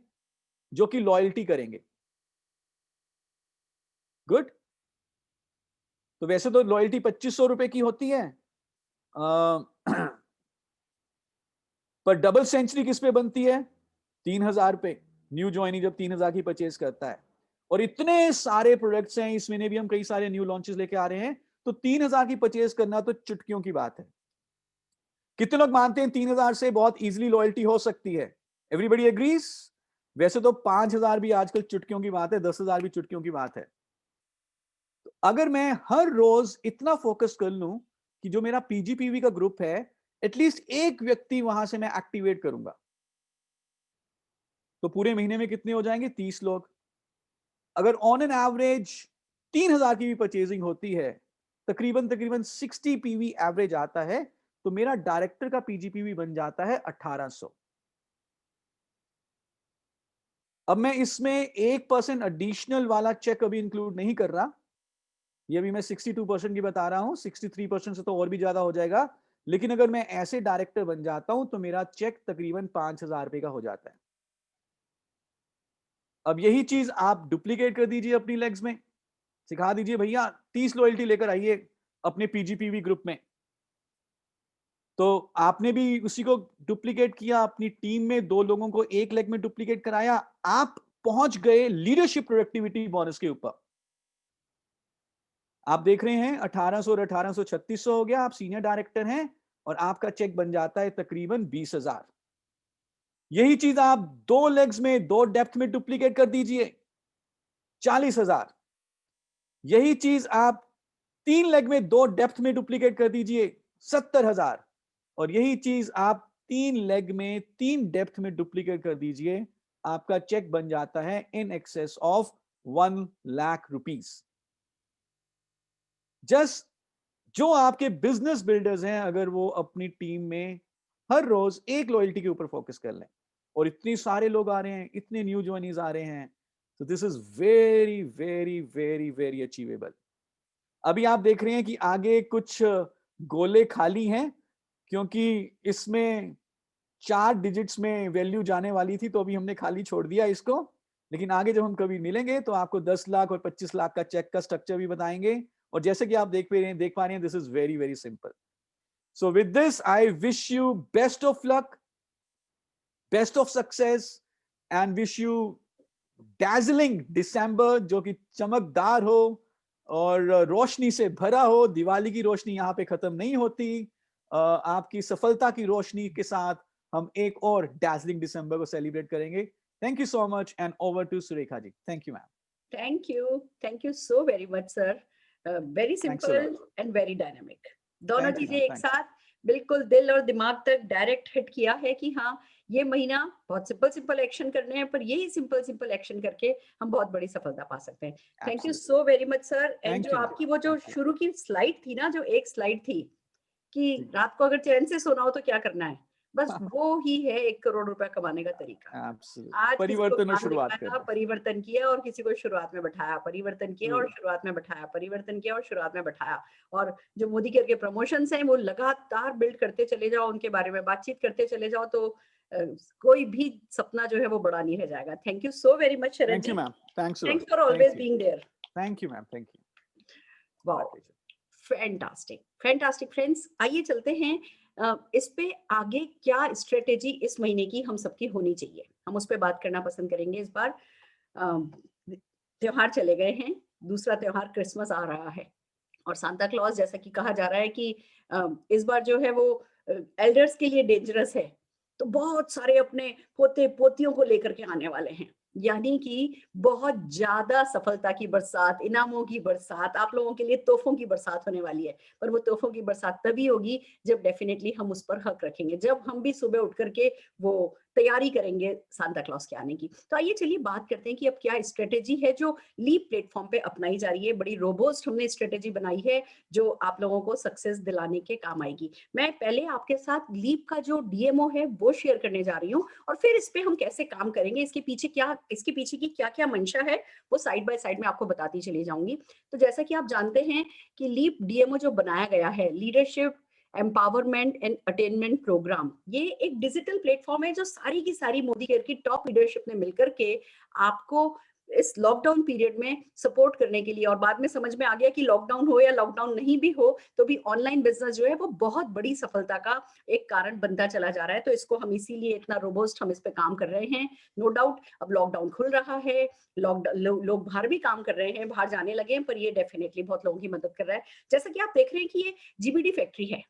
जो कि लॉयल्टी करेंगे। गुड। तो वैसे तो लॉयल्टी 2500 रुपए की होती है, पर डबल सेंचुरी किस पे बनती है? 3000 पे। न्यू ज्वाइनी जब 3000 की परचेज करता है, और इतने सारे प्रोडक्ट्स हैं, इस महीने भी हम कई सारे न्यू लॉन्चेस लेके आ रहे हैं, तो 3000 की परचेज करना तो चुटकियों की बात है। कितने लोग मानते हैं 3000 से बहुत इजीली लॉयल्टी हो सकती है? Everybody agrees? वैसे तो 5000 भी आजकल चुटकियों की बात है, 10,000 भी चुटकियों की बात है। तो अगर मैं हर रोज इतना फोकस कर लूं कि जो मेरा पीजीपीवी का ग्रुप है, एटलीस्ट एक व्यक्ति वहां से मैं एक्टिवेट करूंगा, तो पूरे महीने में कितने हो जाएंगे? 30 लोग। अगर ऑन एन एवरेज 3000 की भी परचेजिंग होती है, तकरीबन तकरीबन 60 पीवी एवरेज आता है, तो मेरा डायरेक्टर का पीजीपीवी बन जाता है 1800। अब मैं इसमें 1% एडिशनल वाला चेक अभी इंक्लूड नहीं कर रहा, ये भी मैं 62% की बता रहा हूं, 63% से तो और भी ज्यादा हो जाएगा, लेकिन अगर मैं ऐसे डायरेक्टर बन जाता हूं तो मेरा चेक तकरीबन 5000 रुपए का हो जाता है। अब यही चीज आप डुप्लीकेट कर दीजिए अपनी लेग्स में, सिखा दीजिए भैया 30 लॉयल्टी लेकर आइए अपने पीजीपीवी ग्रुप में। तो आपने भी उसी को डुप्लीकेट किया, अपनी टीम में 2 लोगों को एक लेग में डुप्लीकेट कराया, आप पहुंच गए लीडरशिप प्रोडक्टिविटी बोनस के ऊपर। आप देख रहे हैं 1800 और 1800 3600 हो गया, आप सीनियर डायरेक्टर हैं और आपका चेक बन जाता है तकरीबन 20,000। यही चीज आप 2 लेग्स में 2 डेप्थ में डुप्लीकेट कर दीजिए, 40,000। यही चीज आप 3 लेग में 2 डेप्थ में डुप्लीकेट कर दीजिए, 70,000। और यही चीज आप 3 लेग में 3 डेप्थ में डुप्लीकेट कर दीजिए, आपका चेक बन जाता है in excess of 1 lakh rupees. Just जो आपके बिजनेस बिल्डर्स हैं, अगर वो अपनी टीम में हर रोज एक लॉयल्टी के ऊपर फोकस कर लें, और इतने सारे लोग आ रहे हैं, इतने न्यू ज्वाइनीज आ रहे हैं, तो this is very very very very achievable. अभी आप देख रहे हैं कि आगे कुछ गोले खाली हैं, क्योंकि इसमें 4 डिजिट्स में वैल्यू जाने वाली थी, तो अभी हमने खाली छोड़ दिया इसको। लेकिन आगे जब हम कभी मिलेंगे तो आपको 10 लाख और 25 लाख का चेक का स्ट्रक्चर भी बताएंगे। और जैसे कि आप देख पा रहे हैं, this is very very simple. So with this I wish you best of luck, best of success, and wish you dazzling December, जो कि चमकदार हो और रोशनी से भरा हो। दिवाली की रोशनी यहाँ पे खत्म नहीं होती, आपकी सफलता की रोशनी के साथ हम एक और डैजलिंग दिसंबर को सेलिब्रेट करेंगे। Thank you so much, and over to Surekha ji. Thank you ma'am. Thank you so very much, sir. Very Thanks a simple lot. And very dynamic, दोनों Thank you, चीजें ma'am. एक Thank you. साथ बिल्कुल दिल और दिमाग तक डायरेक्ट हिट किया है कि हाँ, ये महीना बहुत सिंपल सिंपल एक्शन करने हैं, पर यही सिंपल सिंपल एक्शन करके हम बहुत बड़ी सफलता पा सकते हैं। Thank you Absolutely. So very much sir. And Thank जो you, ma'am. आपकी वो जो Thank you. शुरू की स्लाइड थी ना, जो एक स्लाइड थी कि जी। रात को अगर चैन से सोना हो तो क्या करना है, बस वो ही है 1 करोड़ रुपया कमाने का तरीका। Absolutely. आज किसी को परिवर्तन और काम शुरुआत दिखाया, करना। परिवर्तन किया और किसी को शुरुआत में बैठाया, परिवर्तन किया और True. शुरुआत में बैठाया, परिवर्तन किया और शुरुआत में बैठाया। और जो मोदी केयर के प्रमोशंस हैं वो लगातार बिल्ड करते चले जाओ, उनके बारे में बातचीत करते चले जाओ, तो कोई भी सपना जो है वो बड़ा नहीं रह जाएगा। Thank you so very much Sharad Thank ji. you, ma'am. Thanks a lot. Thanks for Thank always you. Being there. Thank you, ma'am. Thank you. My wow, pleasure. Fantastic fantastic friends. आइए चलते हैं इस पे आगे क्या स्ट्रेटेजी इस महीने की हम सबकी होनी चाहिए, हम उस पे बात करना पसंद करेंगे इस बार। अम, त्योहार चले गए हैं, दूसरा त्योहार क्रिसमस आ रहा है और सांता क्लॉज जैसा कि कहा जा रहा है कि इस बार जो है वो एल्डर्स के लिए डेंजरस है, तो बहुत सारे अपने पोते पोतियों को लेकर के आने वाले हैं, यानी कि बहुत ज्यादा सफलता की बरसात, इनामों की बरसात, आप लोगों के लिए तोहफों की बरसात होने वाली है। पर वो तोहफों की बरसात तभी होगी जब डेफिनेटली हम उस पर हक रखेंगे, जब हम भी सुबह उठ करके वो तैयारी करेंगे सांता क्लॉज के आने की। तो आइए चलिए बात करते हैं कि अब क्या स्ट्रेटेजी है जो लीप प्लेटफॉर्म पे अपनाई जा रही है। बड़ी रोबोस्ट हमने स्ट्रेटेजी बनाई है जो आप लोगों को सक्सेस दिलाने के काम आएगी। मैं पहले आपके साथ लीप का जो डीएमओ है वो शेयर करने जा रही हूँ और फिर इस पे हम कैसे काम करेंगे, इसके पीछे की क्या क्या मंशा है, वो साइड बाय साइड में आपको बताती चली जाऊंगी। तो जैसा कि आप जानते हैं कि लीप डीएमओ जो बनाया गया है, leadership empowerment and attainment program, ये एक डिजिटल प्लेटफॉर्म है जो सारी की सारी मोदी केयर की टॉप लीडरशिप ने मिलकर के आपको इस लॉकडाउन पीरियड में सपोर्ट करने के लिए, और बाद में समझ में आ गया कि लॉकडाउन हो या लॉकडाउन नहीं भी हो तो भी ऑनलाइन बिजनेस जो है वो बहुत बड़ी सफलता का एक कारण बनता चला जा रहा है। तो इसको हम इसीलिए इतना रोबोस्ट हम इस पे काम कर रहे हैं। नो डाउट अब लॉकडाउन खुल रहा है, लोग बाहर भी काम कर रहे हैं, बाहर जाने लगे हैं, पर ये डेफिनेटली बहुत लोगों की मदद कर रहा है। जैसा कि आप देख रहे हैं कि ये जीबीडी फैक्ट्री है,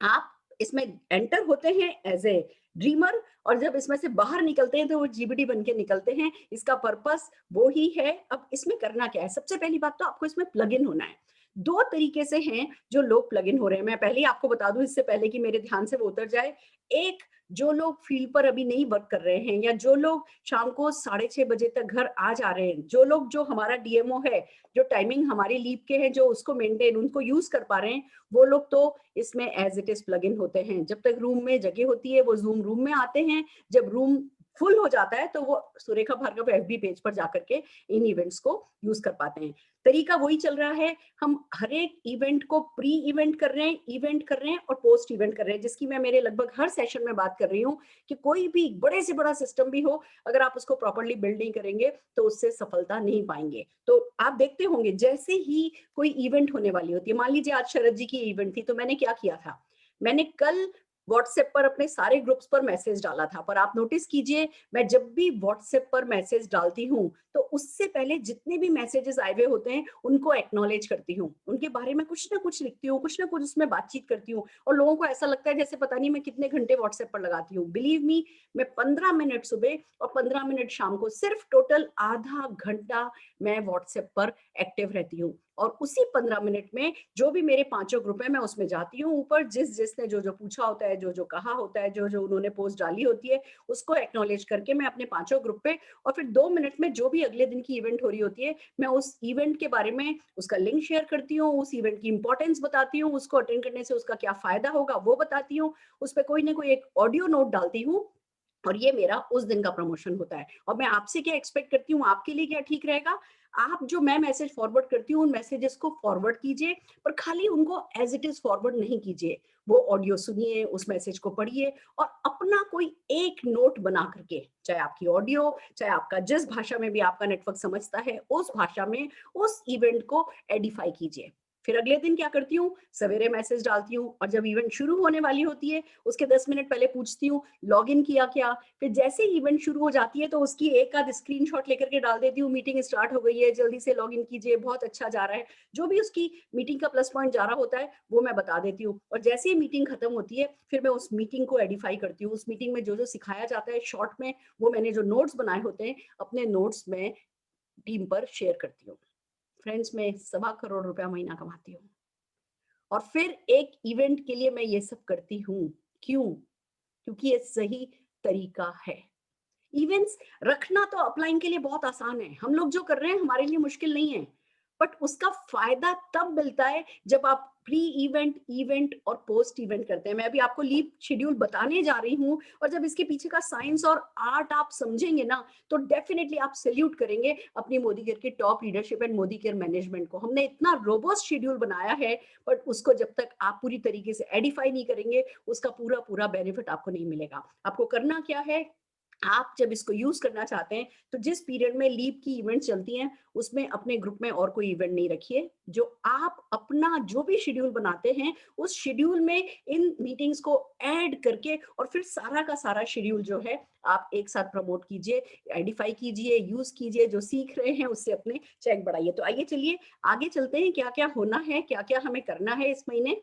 आप इसमें एंटर होते हैं एज ए ड्रीमर और जब इसमें से बाहर निकलते हैं तो वो जीबीडी बन के निकलते हैं। इसका पर्पस वो ही है। अब इसमें करना क्या है, सबसे पहली बात तो आपको इसमें प्लग इन होना है। 2 तरीके से हैं जो लोग प्लग इन हो रहे हैं। मैं पहले ही आपको बता दूं इससे पहले कि मेरे ध्यान से वो उतर जाए। एक, जो लोग फील्ड पर अभी नहीं वर्क कर रहे हैं या जो लोग शाम को 6:30 बजे तक घर आ जा रहे हैं, जो लोग, जो हमारा डीएमओ है, जो टाइमिंग हमारी लीव के हैं, जो उसको मेंटेन, उनको यूज कर पा रहे हैं, वो लोग तो इसमें as it is plug in होते हैं। जब तक रूम में जगह होती है वो जूम रूम में आते हैं, जब रूम फुल हो जाता है तो वो सुरेखा भार्गव एफबी पेज पर जाकर के इन इवेंट्स को यूज कर पाते हैं। तरीका वही चल रहा है, हम हर एक इवेंट को प्री इवेंट कर रहे हैं, इवेंट कर रहे हैं और पोस्ट इवेंट कर रहे हैं, जिसकी मैं मेरे लगभग हर सेशन में बात कर रही हूँ कि कोई भी बड़े से बड़ा सिस्टम भी हो, अगर आप उसको प्रॉपर्ली बिल्ड नहीं करेंगे तो उससे सफलता नहीं पाएंगे। तो आप देखते होंगे जैसे ही कोई इवेंट होने वाली होती है, मान लीजिए आज शरद जी की इवेंट थी, तो मैंने क्या किया था, मैंने कल व्हाट्सएप पर अपने सारे ग्रुप्स पर मैसेज डाला था। पर आप नोटिस कीजिए, मैं जब भी व्हाट्सएप पर मैसेज डालती हूँ तो उससे पहले जितने भी मैसेजेस आए हुए होते हैं उनको एक्नॉलेज करती हूँ, उनके बारे में कुछ ना कुछ लिखती हूँ, कुछ ना कुछ उसमें बातचीत करती हूँ और लोगों को ऐसा लगता है जैसे पता नहीं मैं कितने घंटे व्हाट्सएप पर लगाती हूँ। बिलीव मी, मैं 15 मिनट सुबह और 15 मिनट शाम को, सिर्फ टोटल आधा घंटा मैं व्हाट्सएप पर एक्टिव रहती हूँ और उसी 15 मिनट में जो भी मेरे 5 ग्रुप है मैं उसमें जाती हूँ, ऊपर जिसने जो पूछा होता है, जो कहा होता है, जो उन्होंने पोस्ट डाली होती है, उसको एक्नॉलेज करके मैं अपने 5 ग्रुप पे, और फिर 2 मिनट में जो भी अगले दिन की इवेंट हो रही होती है मैं उस इवेंट के बारे में उसका लिंक शेयर करती हूँ, उस इवेंट की इंपॉर्टेंस बताती हूँ, उसको अटेंड करने से उसका क्या फायदा होगा वो बताती हूँ, उस पर कोई ना कोई एक ऑडियो नोट डालती हूँ और ये मेरा उस दिन का प्रमोशन होता है। और मैं आपसे क्या एक्सपेक्ट करती हूँ, आपके लिए क्या ठीक रहेगा, आप जो मैं मैसेज फॉरवर्ड करती हूँ उन मैसेजेस को फॉरवर्ड कीजिए, पर खाली उनको एज इट इज फॉरवर्ड नहीं कीजिए, वो ऑडियो सुनिए, उस मैसेज को पढ़िए और अपना कोई एक नोट बना करके, चाहे आपकी ऑडियो, चाहे आपका जिस भाषा में भी आपका नेटवर्क समझता है उस भाषा में उस इवेंट को एडिफाई कीजिए। फिर अगले दिन क्या करती हूँ, सवेरे मैसेज डालती हूँ और जब इवेंट शुरू होने वाली होती है उसके 10 मिनट पहले पूछती हूँ लॉग इन किया क्या। फिर जैसे ही इवेंट शुरू हो जाती है तो उसकी एक आध स्क्रीनशॉट लेकर के डाल देती हूँ, मीटिंग स्टार्ट हो गई है, जल्दी से लॉग इन कीजिए, बहुत अच्छा जा रहा है, जो भी उसकी मीटिंग का प्लस पॉइंट जा रहा होता है वो मैं बता देती हूँ। और जैसे ही मीटिंग खत्म होती है फिर मैं उस मीटिंग को एडिफाई करती हूँ, उस मीटिंग में जो सिखाया जाता है शॉर्ट में, वो मैंने जो नोट्स बनाए होते हैं अपने नोट्स में टीम पर शेयर करती हूँ। फ्रेंड्स मैं 1.25 करोड़ रुपया महीना कमाती हूँ और फिर एक इवेंट के लिए मैं ये सब करती हूँ। क्यों? क्योंकि ये सही तरीका है। इवेंट्स रखना तो अपलाइन के लिए बहुत आसान है, हम लोग जो कर रहे हैं हमारे लिए मुश्किल नहीं है, बट उसका फायदा तब मिलता है जब आप प्री इवेंट, इवेंट और पोस्ट इवेंट करते हैं। मैं अभी आपको लीप शेड्यूल बताने जा रही हूँ और जब इसके पीछे का साइंस और आर्ट आप समझेंगे ना, तो डेफिनेटली आप सैल्यूट करेंगे अपनी मोदी केयर की top leadership and Modi care management को। हमने इतना रोबस्ट शेड्यूल बनाया है, बट उसको जब तक आप पूरी तरीके से एडिफाई नहीं करेंगे, उसका पूरा पूरा बेनिफिट आपको नहीं मिलेगा। आपको करना क्या है, आप जब इसको यूज करना चाहते हैं तो जिस पीरियड में लीप की इवेंट चलती हैं उसमें अपने ग्रुप में और कोई इवेंट नहीं रखिए। जो आप अपना जो भी शेड्यूल बनाते हैं उस शेड्यूल में इन मीटिंग्स को ऐड करके और फिर सारा का सारा शेड्यूल जो है आप एक साथ प्रमोट कीजिए, एडिफाई कीजिए, यूज कीजिए, जो सीख रहे हैं उससे अपने चेक बढ़ाइए। तो आइए चलिए आगे चलते हैं, क्या क्या होना है, क्या क्या हमें करना है इस महीने।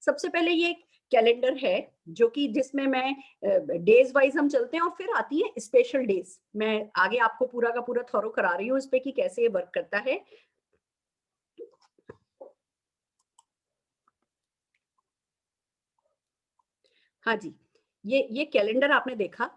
सबसे पहले ये कैलेंडर है जो कि जिसमें मैं डेज वाइज हम चलते हैं और फिर आती है स्पेशल डेज। मैं आगे आपको पूरा का पूरा थॉरो करा रही हूँ इस पे कि कैसे ये वर्क करता है। हाँ जी, ये कैलेंडर आपने देखा।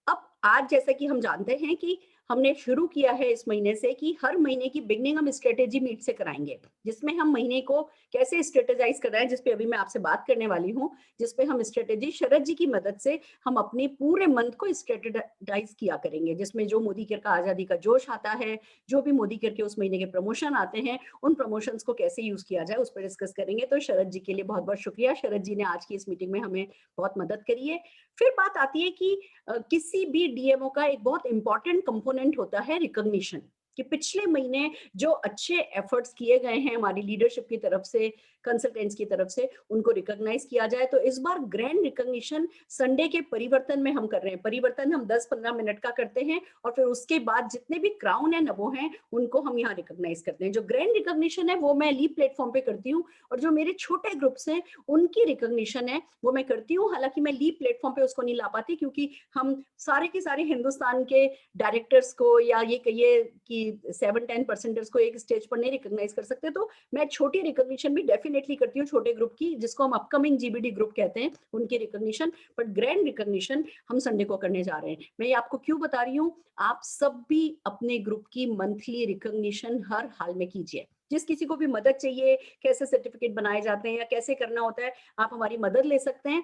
अब आज जैसा कि हम जानते हैं कि हमने शुरू किया है इस महीने से कि हर महीने की बिगनिंग हम स्ट्रेटेजी मीट से कराएंगे, जिसमें हम महीने को कैसे स्ट्रेटेजाइज कर रहे हैं, जिसपे अभी मैं आपसे बात करने वाली हूँ, जिसपे हम स्ट्रेटेजी शरद जी की मदद से हम अपने पूरे मंथ को स्ट्रेटेजाइज किया करेंगे, जिसमें जो मोदी केयर का आजादी का जोश आता है, जो भी मोदी केयर के उस महीने के प्रमोशन आते हैं, उन प्रमोशंस को कैसे यूज किया जाए उस पर डिस्कस करेंगे। तो शरद जी के लिए बहुत बहुत शुक्रिया, शरद जी ने आज की इस मीटिंग में हमें बहुत मदद करी है। फिर बात आती है कि किसी भी डीएमओ का एक बहुत इंपॉर्टेंट कंपोनेंट होता है रिकॉग्निशन, कि पिछले महीने जो अच्छे एफर्ट्स किए गए हैं हमारी लीडरशिप की तरफ से, कंसल्टेंट्स की तरफ से, उनको रिकॉग्नाइज किया जाए। तो इस बार ग्रैंड रिकॉग्निशन संडे के परिवर्तन में हम कर रहे हैं। परिवर्तन हम 10-15 मिनट का करते हैं और फिर उसके बाद जितने भी क्राउन है नबो हैं उनको हम यहाँ रिकॉग्नाइज करते हैं। जो ग्रैंड रिकॉग्निशन है वो मैं लीप प्लेटफॉर्म पे करती हूँ और जो मेरे छोटे ग्रुप्स हैं उनकी रिकॉग्निशन है वो मैं करती हूँ। हालांकि मैं लीप प्लेटफॉर्म पे उसको नहीं ला पाती क्योंकि हम सारे के सारे हिंदुस्तान के डायरेक्टर्स को या ये कहिए कि 7-10% को एक स्टेज पर नहीं रिकॉग्नाइज कर सकते, तो मैं छोटी रिकॉग्निशन भी डेफिनेटली करती हूँ छोटे ग्रुप की, जिसको हम अपकमिंग जीबीडी ग्रुप कहते हैं, उनकी रिकॉग्निशन। बट ग्रैंड रिकॉग्निशन हम संडे को करने जा रहे हैं। मैं ये आपको क्यों बता रही हूँ, आप सब भी अपने ग्रुप की मंथली रिकॉग्निशन हर हाल में कीजिए। जिस किसी को भी मदद चाहिए, कैसे सर्टिफिकेट बनाए जाते हैं या कैसे करना होता है, आप हमारी मदद ले सकते हैं।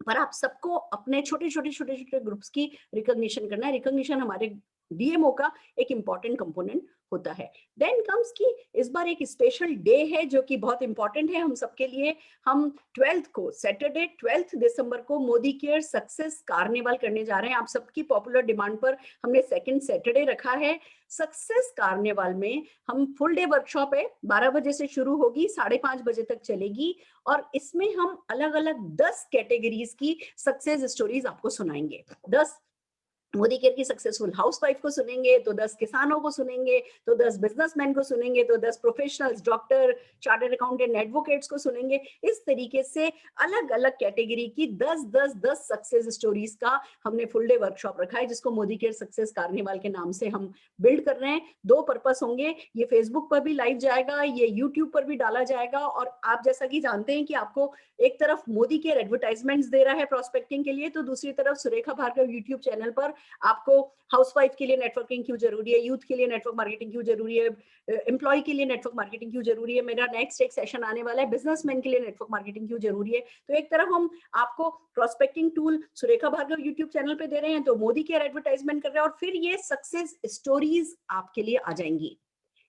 पर आप सबको अपने छोटे छोटे छोटे छोटे ग्रुप्स की रिकॉग्निशन करना है। रिकॉग्निशन हमारे डीएमओ का एक इंपॉर्टेंट कंपोनेंट होता है। देन कम्स की इस बार एक स्पेशल डे है जो कि बहुत इंपॉर्टेंट है हम सबके लिए। हम 12th को, सैटरडे 12 दिसंबर को मोदी केयर सक्सेस कार्निवल करने जा रहे हैं। आप सबकी पॉपुलर डिमांड पर हमने सेकंड सैटरडे रखा है। सक्सेस कार्निवल में हम फुल डे वर्कशॉप है, 12 बजे से शुरू होगी, 5:30 बजे तक चलेगी और इसमें हम अलग अलग 10 कैटेगरीज की सक्सेस स्टोरीज आपको सुनाएंगे। 10 मोदी केयर की सक्सेसफुल हाउसवाइफ को सुनेंगे, तो 10 किसानों को सुनेंगे, तो 10 बिजनेसमैन को सुनेंगे, तो 10 professionals, doctor, chartered accountant, advocates को सुनेंगे। इस तरीके से अलग अलग कैटेगरी की 10 सक्सेस स्टोरीज का हमने फुल डे वर्कशॉप रखा है, जिसको मोदी केयर सक्सेस कार्निवल के नाम से हम बिल्ड कर रहे हैं। 2 पर्पस होंगे, ये फेसबुक पर भी लाइव जाएगा, ये यूट्यूब पर भी डाला जाएगा। और आप जैसा कि जानते हैं कि आपको एक तरफ मोदी केयर एडवर्टाइजमेंट्स दे रहा है प्रोस्पेक्टिंग के लिए, तो दूसरी तरफ सुरेखा भार्गव यूट्यूब चैनल पर आपको हाउसवाइफ के लिए नेटवर्किंग क्यों जरूरी है, यूथ के लिए नेटवर्क मार्केटिंग क्यों जरूरी है, एम्प्लॉय के लिए नेटवर्क मार्केटिंग क्यों जरूरी है, मेरा नेक्स्ट एक सेशन आने वाला है बिजनेसमैन के लिए नेटवर्क मार्केटिंग क्यों जरूरी है। तो एक तरफ हम आपको prospecting tool Surekha Bhargav YouTube channel पे दे रहे हैं, तो मोदी केयर एडवर्टाइजमेंट कर रहे हैं, और फिर ये सक्सेस स्टोरीज आपके लिए आ जाएंगी।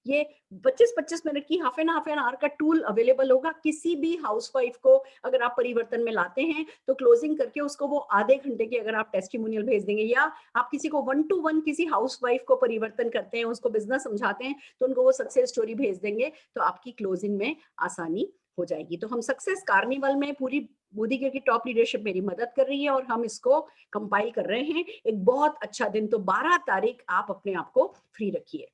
ये 25-25 मिनट की हाफ एन आवर का टूल अवेलेबल होगा। किसी भी हाउसवाइफ को अगर आप परिवर्तन में लाते हैं तो क्लोजिंग करके उसको वो आधे घंटे की अगर आप टेस्टिमोनियल भेज देंगे, या आप किसी को 1-to-1 किसी हाउसवाइफ को परिवर्तन करते हैं, उसको बिजनेस समझाते हैं, तो उनको वो सक्सेस स्टोरी भेज देंगे, तो आपकी क्लोजिंग में आसानी हो जाएगी। तो हम सक्सेस कार्निवल में पूरी मोदी केयर की टॉप लीडरशिप मेरी मदद कर रही है और हम इसको कंपाइल कर रहे हैं। एक बहुत अच्छा दिन, तो 12 तारीख आप अपने आप को फ्री रखिए।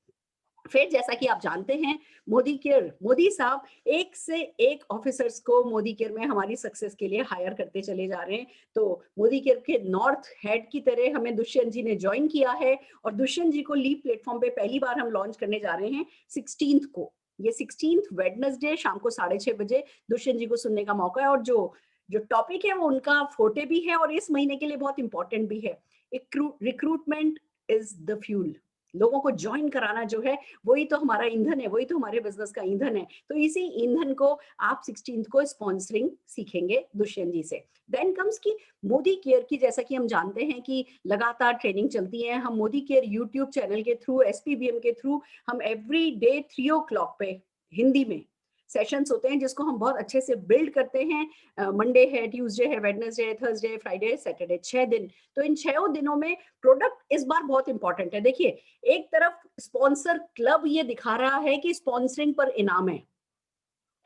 फिर जैसा कि आप जानते हैं, मोदी केयर, मोदी साहब एक से एक ऑफिसर्स को मोदी केयर में हमारी सक्सेस के लिए हायर करते चले जा रहे हैं। तो मोदी केयर के नॉर्थ हेड की तरह हमें दुष्यंत जी ने ज्वाइन किया है और दुष्यंत जी को लीप प्लेटफॉर्म पे पहली बार हम लॉन्च करने जा रहे हैं 16th को। ये 16th वेडनेसडे शाम को 6:30 बजे दुष्यंत जी को सुनने का मौका है। और जो जो टॉपिक है वो उनका फोटे भी है और इस महीने के लिए बहुत इंपॉर्टेंट भी है। Recruitment is the fuel. लोगों को ज्वाइन कराना जो है वही तो हमारा ईंधन है, वही तो हमारे बिजनेस का ईंधन है। तो इसी ईंधन को आप 16th को स्पॉन्सरिंग सीखेंगे दुष्यंत जी से। देन कम्स की मोदी केयर की, जैसा कि हम जानते हैं कि लगातार ट्रेनिंग चलती है। हम मोदी केयर यूट्यूब चैनल के थ्रू, SPBM के थ्रू हम एवरी डे 3 o'clock पे हिंदी में सेशंस होते हैं जिसको हम बहुत अच्छे से बिल्ड करते हैं। मंडे है, ट्यूसडे है, वेडनेसडे है, थर्सडे है, फ्राइडे है, सैटरडे, 6 दिन। तो इन 6 दिनों में प्रोडक्ट इस बार बहुत इंपॉर्टेंट है। देखिए, एक तरफ स्पॉन्सर क्लब ये दिखा रहा है कि स्पॉन्सरिंग पर इनाम है,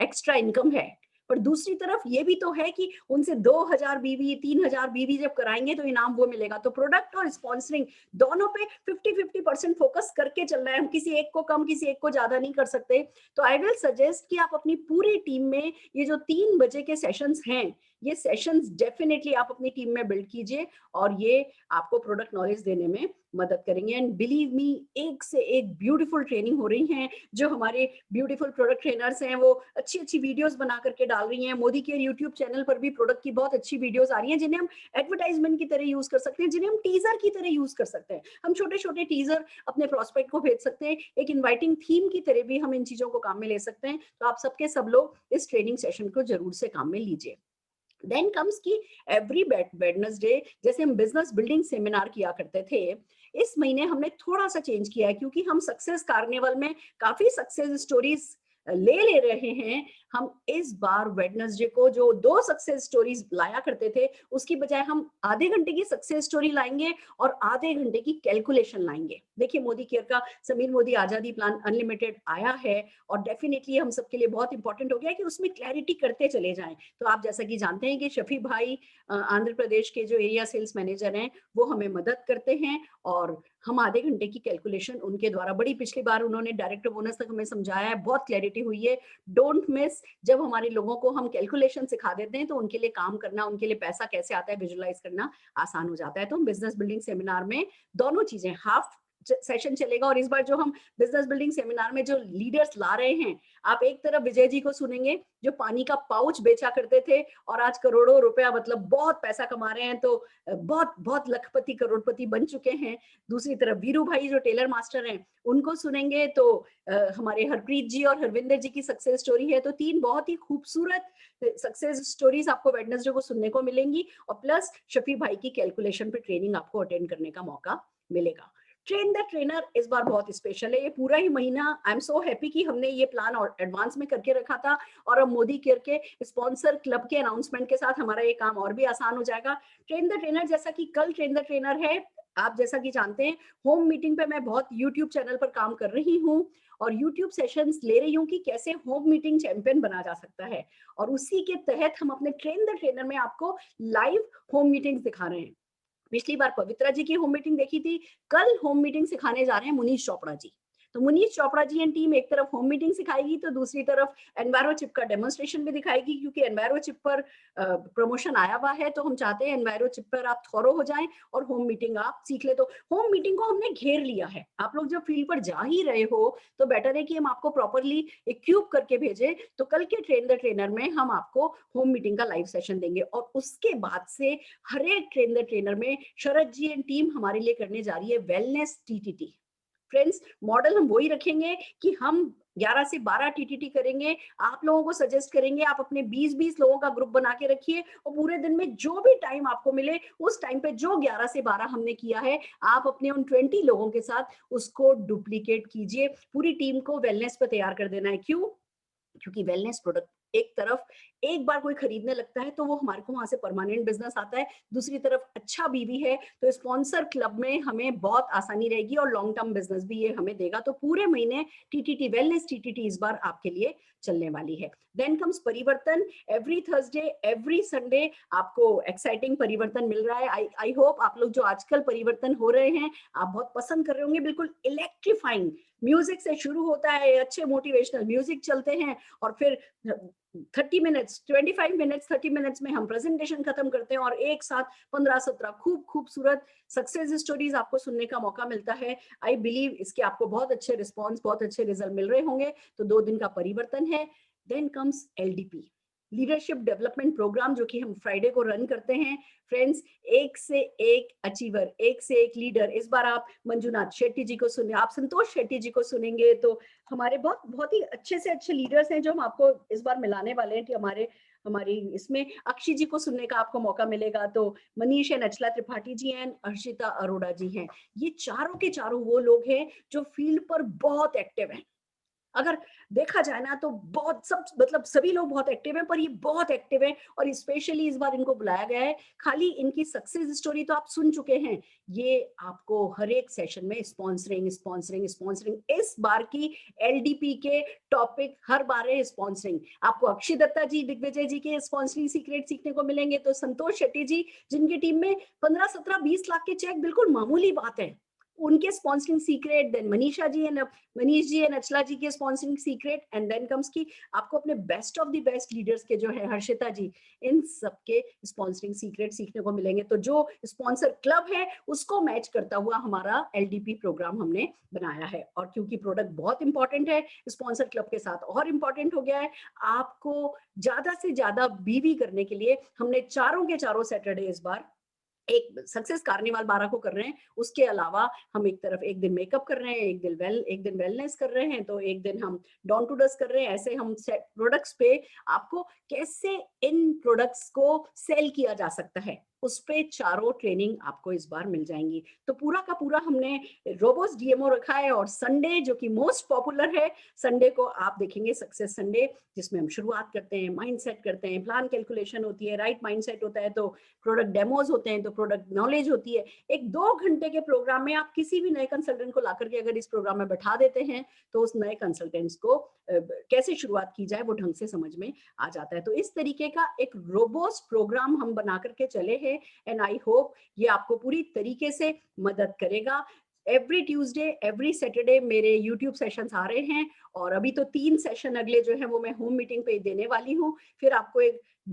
एक्स्ट्रा इनकम है, पर दूसरी तरफ ये भी तो है कि उनसे 2000 बीवी 3000 बीवी जब कराएंगे तो इनाम वो मिलेगा। तो प्रोडक्ट और स्पॉन्सरिंग दोनों पे 50-50% फोकस करके चलना है। हम किसी एक को कम, किसी एक को ज्यादा नहीं कर सकते। तो आई विल सजेस्ट कि आप अपनी पूरी टीम में ये जो 3 बजे के सेशंस हैं, ये सेशंस डेफिनेटली आप अपनी टीम में बिल्ड कीजिए और ये आपको प्रोडक्ट नॉलेज देने में मदद करेंगे। एंड बिलीव मी, एक से एक ब्यूटीफुल ट्रेनिंग हो रही है। जो हमारे ब्यूटीफुल प्रोडक्ट ट्रेनर्स हैं वो अच्छी अच्छी वीडियोस बना करके डाल रही हैं। मोदी के यूट्यूब चैनल पर भी प्रोडक्ट की बहुत अच्छी वीडियोस आ रही हैं जिन्हें हम एडवर्टाइजमेंट की तरह यूज कर सकते हैं, जिन्हें हम टीजर की तरह यूज कर सकते हैं। हम छोटे छोटे टीजर अपने प्रोस्पेक्ट को भेज सकते हैं, एक इन्वाइटिंग थीम की तरह भी हम इन चीजों को काम में ले सकते हैं। तो आप सबके सब लोग इस ट्रेनिंग सेशन को जरूर से काम में लीजिए। देन कम्स की एवरी वेडनेसडे जैसे हम बिजनेस बिल्डिंग सेमिनार किया करते थे, इस महीने हमने थोड़ा सा चेंज किया है क्योंकि हम सक्सेस कार्निवल में काफी सक्सेस स्टोरीज ले रहे हैं। हम इस बार वेडनेसडे को जो 2 सक्सेस स्टोरीज लाया करते थे उसकी बजाय हम आधे घंटे की सक्सेस स्टोरी लाएंगे और आधे घंटे की कैलकुलेशन लाएंगे। देखिए, मोदी केयर का समीर मोदी आजादी प्लान अनलिमिटेड आया है और डेफिनेटली हम सबके लिए बहुत इंपॉर्टेंट हो गया कि उसमें क्लैरिटी करते चले जाएं। तो आप जैसा कि जानते हैं कि शफी भाई आंध्र प्रदेश के जो एरिया सेल्स मैनेजर हैं वो हमें मदद करते हैं और हम आधे घंटे की कैलकुलेशन उनके द्वारा, बड़ी पिछली बार उन्होंने डायरेक्टर बोनस तक हमें समझाया है, बहुत क्लैरिटी हुई है। डोंट मिस, जब हमारे लोगों को हम कैलकुलेशन सिखा देते हैं तो उनके लिए काम करना, उनके लिए पैसा कैसे आता है विजुलाइज करना आसान हो जाता है। तो हम बिजनेस बिल्डिंग सेमिनार में दोनों चीजें, हाफ सेशन चलेगा और इस बार जो हम बिजनेस बिल्डिंग सेमिनार में जो लीडर्स ला रहे हैं, आप एक तरफ विजय जी को सुनेंगे जो पानी का पाउच बेचा करते थे और आज करोड़ों रुपया, मतलब बहुत पैसा कमा रहे हैं, तो बहुत बहुत लखपति करोड़पति बन चुके हैं। दूसरी तरफ वीरू भाई जो टेलर मास्टर हैं उनको सुनेंगे तो हमारे हरप्रीत जी और हरविंदर जी की सक्सेस स्टोरी है। तो 3 बहुत ही खूबसूरत सक्सेस स्टोरीज आपको वेडनेसडे को सुनने को मिलेंगी और प्लस शफी भाई की कैलकुलेशन पे ट्रेनिंग आपको अटेंड करने का मौका मिलेगा। ट्रेन द ट्रेनर इस बार बहुत स्पेशल है। ये पूरा ही महीना आई एम सो हैप्पी कि हमने ये प्लान और एडवांस में करके रखा था और अब मोदी केयर के स्पॉन्सर क्लब के अनाउंसमेंट के साथ हमारा ये काम और भी आसान हो जाएगा। ट्रेन द ट्रेनर, जैसा कि कल ट्रेन द ट्रेनर है, आप जैसा कि जानते हैं होम मीटिंग पे मैं बहुत यूट्यूब चैनल पर काम कर रही हूँ और यूट्यूब सेशंस ले रही हूँ कि कैसे होम मीटिंग चैंपियन बना जा सकता है और उसी के तहत हम अपने ट्रेन द ट्रेनर में आपको लाइव होम मीटिंग्स दिखा रहे हैं। पिछली बार पवित्रा जी की होम मीटिंग देखी थी, कल होम मीटिंग सिखाने जा रहे हैं मुनीश चोपड़ा जी। तो मुनीश चोपड़ा जी एंड टीम एक तरफ होम मीटिंग सिखाएगी तो दूसरी तरफ एनवायरो चिप का डेमोन्स्ट्रेशन भी दिखाएगी, क्योंकि एनवायरो चिप पर प्रमोशन आया हुआ है तो हम चाहते हैं एनवायरो चिप पर आप थॉरो हो जाएं और होम मीटिंग आप सीख ले। तो होम मीटिंग को हमने घेर लिया है। आप लोग जब फील्ड पर जा ही रहे हो तो बेटर है कि हम आपको प्रॉपरली इक्विप करके भेजें। तो कल के ट्रेन द ट्रेनर में हम आपको होम मीटिंग का लाइव सेशन देंगे और उसके बाद से हर एक ट्रेन द ट्रेनर में शरद जी एंड टीम हमारे लिए करने जा रही है वेलनेस टीटीटी। फ्रेंड्स, मॉडल हम वही रखेंगे कि हम 11 से 12 टीटीटी करेंगे। आप लोगों को सजेस्ट करेंगे आप अपने 20-20 लोगों का ग्रुप बना के रखिए और पूरे दिन में जो भी टाइम आपको मिले उस टाइम पे जो 11 से 12 हमने किया है आप अपने उन 20 लोगों के साथ उसको डुप्लीकेट कीजिए। पूरी टीम को वेलनेस पे तैयार कर देना है। क्यों? क्योंकि वेलनेस प्रोडक्ट एक तरफ एक बार कोई खरीदने लगता है तो वो हमारे को वहां से परमानेंट बिजनेस आता है, दूसरी तरफ अच्छा बीवी है तो स्पॉन्सर क्लब में हमें बहुत आसानी रहेगी और लॉन्ग टर्म बिजनेस भी ये हमें देगा। तो पूरे महीने टीटीटी, वेलनेस टीटीटी इस बार आपके लिए चलने वाली है। देन कम्स परिवर्तन, एवरी थर्सडे एवरी संडे आपको एक्साइटिंग परिवर्तन मिल रहा है। आई होप आप लोग जो आजकल परिवर्तन हो रहे हैं आप बहुत पसंद कर रहे होंगे। बिल्कुल इलेक्ट्रीफाइंग म्यूजिक से शुरू होता है, अच्छे मोटिवेशनल म्यूजिक चलते हैं और फिर 30 मिनट्स, 25 मिनट्स, 30 मिनट्स में हम प्रेजेंटेशन खत्म करते हैं और एक साथ 15-17 खूबसूरत सक्सेस स्टोरीज आपको सुनने का मौका मिलता है। आई बिलीव इसके आपको बहुत अच्छे रिस्पॉन्स, बहुत अच्छे रिजल्ट मिल रहे होंगे। तो 2 दिन का परिवर्तन है। Then comes LDP, leadership development program, जो कि हम फ्राइडे को रन करते हैं। फ्रेंड्स, एक से एक अचीवर, एक से एक लीडर। इस बार आप मंजुनाथ शेट्टी जी को सुने, आप संतोष शेट्टी जी को सुनेंगे, तो हमारे बहुत बहुत ही अच्छे से अच्छे लीडर्स हैं जो हम आपको इस बार मिलाने वाले हैं। कि हमारी इसमें अक्षय जी को सुनने का आपको मौका मिलेगा, तो मनीष एंड अचला त्रिपाठी जी एंड हर्षिता अरोड़ा जी हैं। ये चारों के चारों वो लोग हैं जो फील्ड पर बहुत एक्टिव हैं। अगर देखा जाए ना तो बहुत सब मतलब सभी लोग बहुत एक्टिव हैं, पर ये बहुत एक्टिव हैं और स्पेशली इस बार इनको बुलाया गया है। खाली इनकी सक्सेस स्टोरी तो आप सुन चुके हैं, ये आपको हर एक सेशन में स्पॉन्सरिंग इस बार की LDP के टॉपिक हर बार है स्पॉन्सरिंग। आपको अक्षय दत्ता जी, दिग्विजय जी के स्पॉन्सरिंग सीक्रेट सीखने को मिलेंगे, तो संतोष शेट्टी जी जिनकी टीम में 15, 17, 20 लाख के चेक बिल्कुल मामूली बात है, उनके sponsoring secret. Then Manish ji and Achala ji के sponsoring secret. And then comes की आपको अपने best of the best leaders के जो है हर्षिता जी, इन सबके स्पॉन्सरिंग सीक्रेट सीखने को मिलेंगे। तो जो स्पॉन्सर क्लब है उसको मैच करता हुआ हमारा LDP प्रोग्राम हमने बनाया है। और क्योंकि प्रोडक्ट बहुत इंपॉर्टेंट है, स्पॉन्सर क्लब के साथ और इंपॉर्टेंट हो गया है। आपको ज्यादा से ज्यादा BV करने के लिए हमने चारों के चारों सैटरडे इस बार एक सक्सेस कार्निवाल 12 को कर रहे हैं। उसके अलावा हम एक तरफ एक दिन मेकअप कर रहे हैं, एक दिन वेलनेस कर रहे हैं, तो एक दिन हम डॉन टू डस्ट कर रहे हैं। ऐसे हम प्रोडक्ट्स पे आपको कैसे इन प्रोडक्ट्स को सेल किया जा सकता है, उस पे चारों ट्रेनिंग आपको इस बार मिल जाएंगी। तो पूरा का पूरा हमने रोबोस DMO रखा है। और संडे जो कि मोस्ट पॉपुलर है, संडे को आप देखेंगे सक्सेस संडे, जिसमें हम शुरुआत करते हैं, माइंडसेट करते हैं, प्लान कैलकुलेशन होती है, राइट माइंडसेट होता है, तो प्रोडक्ट डेमोज होते हैं, तो प्रोडक्ट नॉलेज होती है। एक 2 घंटे के प्रोग्राम में आप किसी भी नए कंसल्टेंट को लाकर के अगर इस प्रोग्राम में बैठा देते हैं, तो उस नए कंसल्टेंट्स को कैसे शुरुआत की जाए वो ढंग से समझ में आ जाता है। तो इस तरीके का एक रोबोस्ट प्रोग्राम हम बना करके चले हैं। एंड आई होप ये आपको पूरी तरीके से मदद करेगा। एवरी ट्यूसडे, एवरी सैटरडे मेरे YouTube सेशंस आ रहे हैं, और अभी तो 3 सेशन अगले जो है वो मैं होम मीटिंग पे देने वाली हूँ। फिर आपको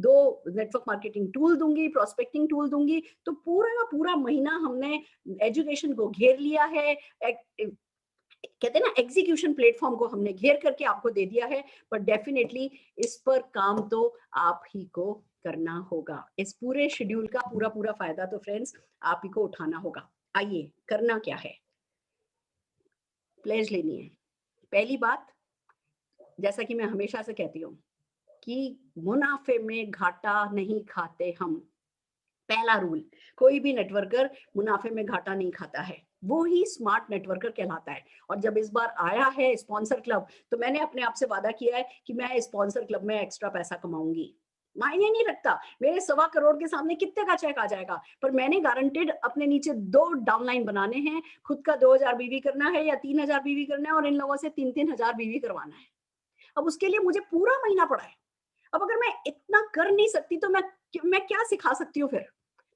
2 नेटवर्क मार्केटिंग टूल दूंगी, प्रोस्पेक्टिंग टूल दूंगी। तो पूरा का पूरा महीना हमने एजुकेशन को घेर लिया है। कहते हैं ना, एग्जीक्यूशन प्लेटफॉर्म को हमने घेर करके आपको दे दिया है। पर डेफिनेटली इस पर काम तो आप ही को करना होगा। इस पूरे शेड्यूल का पूरा पूरा फायदा तो फ्रेंड्स आप ही को उठाना होगा। आइए, करना क्या है, प्लेज लेनी है। पहली बात, जैसा कि मैं हमेशा से कहती हूँ कि मुनाफे में घाटा नहीं खाते हम। पहला रूल, कोई भी नेटवर्कर मुनाफे में घाटा नहीं खाता है, वो ही स्मार्ट नेटवर्कर कहलाता है। और जब इस बार आया है स्पॉन्सर क्लब, तो मैंने अपने आप से वादा किया है कि मैं स्पॉन्सर क्लब में एक्स्ट्रा पैसा कमाऊंगी। मायने नहीं रखता मेरे 1.25 करोड़ के सामने कितने का चेक आ जाएगा, पर मैंने गारंटेड अपने नीचे 2 डाउनलाइन बनाने हैं। खुद का 2000 BV करना है या 3000 BV करना है, और इन लोगों से 3-3000 BV करवाना है। अब उसके लिए मुझे पूरा महीना पड़ा है। अब अगर मैं इतना कर नहीं सकती तो मैं क्या सिखा सकती हूँ? फिर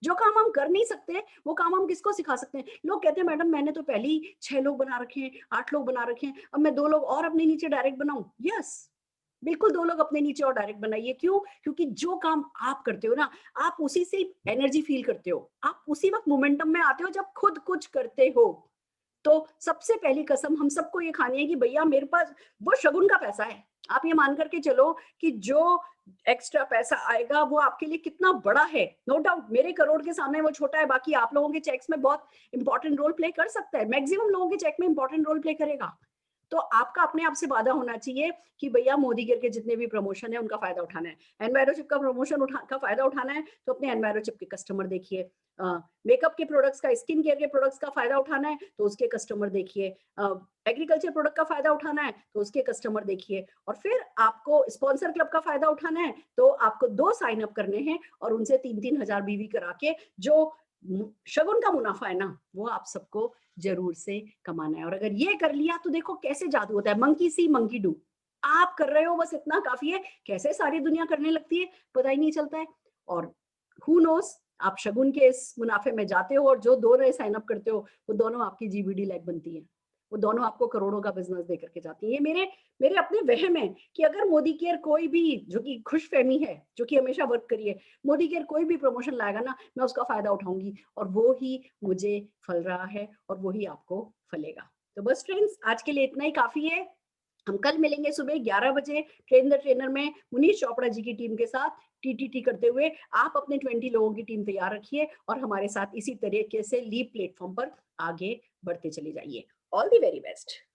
जो काम हम कर नहीं सकते वो काम हम किसको सिखा सकते हैं? लोग कहते हैं मैडम मैंने तो पहले ही 6 लोग बना रखे हैं, 8 लोग बना रखे हैं, अब मैं 2 लोग और अपने नीचे डायरेक्ट बनाऊं? यस, बिल्कुल 2 लोग अपने नीचे और डायरेक्ट बनाइए। क्यों? क्योंकि जो काम आप करते हो ना, आप उसी से एनर्जी फील करते हो, आप उसी वक्त मोमेंटम में आते हो जब खुद कुछ करते हो। तो सबसे पहली कसम हम सबको ये खानी है कि भैया मेरे पास वो शगुन का पैसा है। आप ये मान करके चलो कि जो एक्स्ट्रा पैसा आएगा वो आपके लिए कितना बड़ा है। नो डाउट मेरे करोड़ के सामने वो छोटा है, बाकी आप लोगों के चेक्स में बहुत इंपॉर्टेंट रोल प्ले कर सकता है, मैक्सिमम लोगों के चेक में इंपॉर्टेंट रोल प्ले करेगा। तो आपका अपने आप से वादा होना चाहिए कि भैया मोदी केयर के जितने भी प्रमोशन है उनका फायदा उठाना है। एनवायरोचिप का प्रमोशन का फायदा उठाना है तो अपने एनवायरोचिप के कस्टमर देखिए। मेकअप के प्रोडक्ट्स का, स्किन केयर के प्रोडक्ट्स का फायदा उठाना है तो उसके कस्टमर देखिए। एग्रीकल्चर प्रोडक्ट का फायदा उठाना है तो उसके कस्टमर देखिए। और फिर आपको स्पॉन्सर क्लब का फायदा उठाना है तो आपको 2 साइन अप करने हैं और उनसे 3-3 हजार BV करा के जो शगुन का मुनाफा है ना, वो आप सबको जरूर से कमाना है। और अगर ये कर लिया तो देखो कैसे जादू होता है, मंकी सी मंकी डू। आप कर रहे हो बस इतना काफी है, कैसे सारी दुनिया करने लगती है पता ही नहीं चलता है। और हु नोस, आप शगुन के इस मुनाफे में जाते हो और जो 2 नए साइन अप करते हो वो दोनों आपकी GBD लैग बनती है। वो दोनों आपको करोड़ों का बिजनेस दे करके जाती है। ये मेरे अपने वहम है कि अगर मोदी केयर कोई भी, जो कि खुशफहमी है, जो कि हमेशा वर्क करी है, मोदी केयर कोई भी प्रमोशन लाएगा ना, मैं उसका फायदा उठाऊंगी और वो ही मुझे फल रहा है और वो ही आपको फलेगा। तो बस फ्रेंड्स, आज के लिए इतना ही काफी है। हम कल मिलेंगे सुबह 11 बजे ट्रेन द ट्रेनर में मुनीश चोपड़ा जी की टीम के साथ टीटीटी करते हुए। आप अपने 20 लोगों की टीम तैयार रखिए और हमारे साथ इसी तरीके से लीप प्लेटफॉर्म पर आगे बढ़ते चले जाइए। All the very best.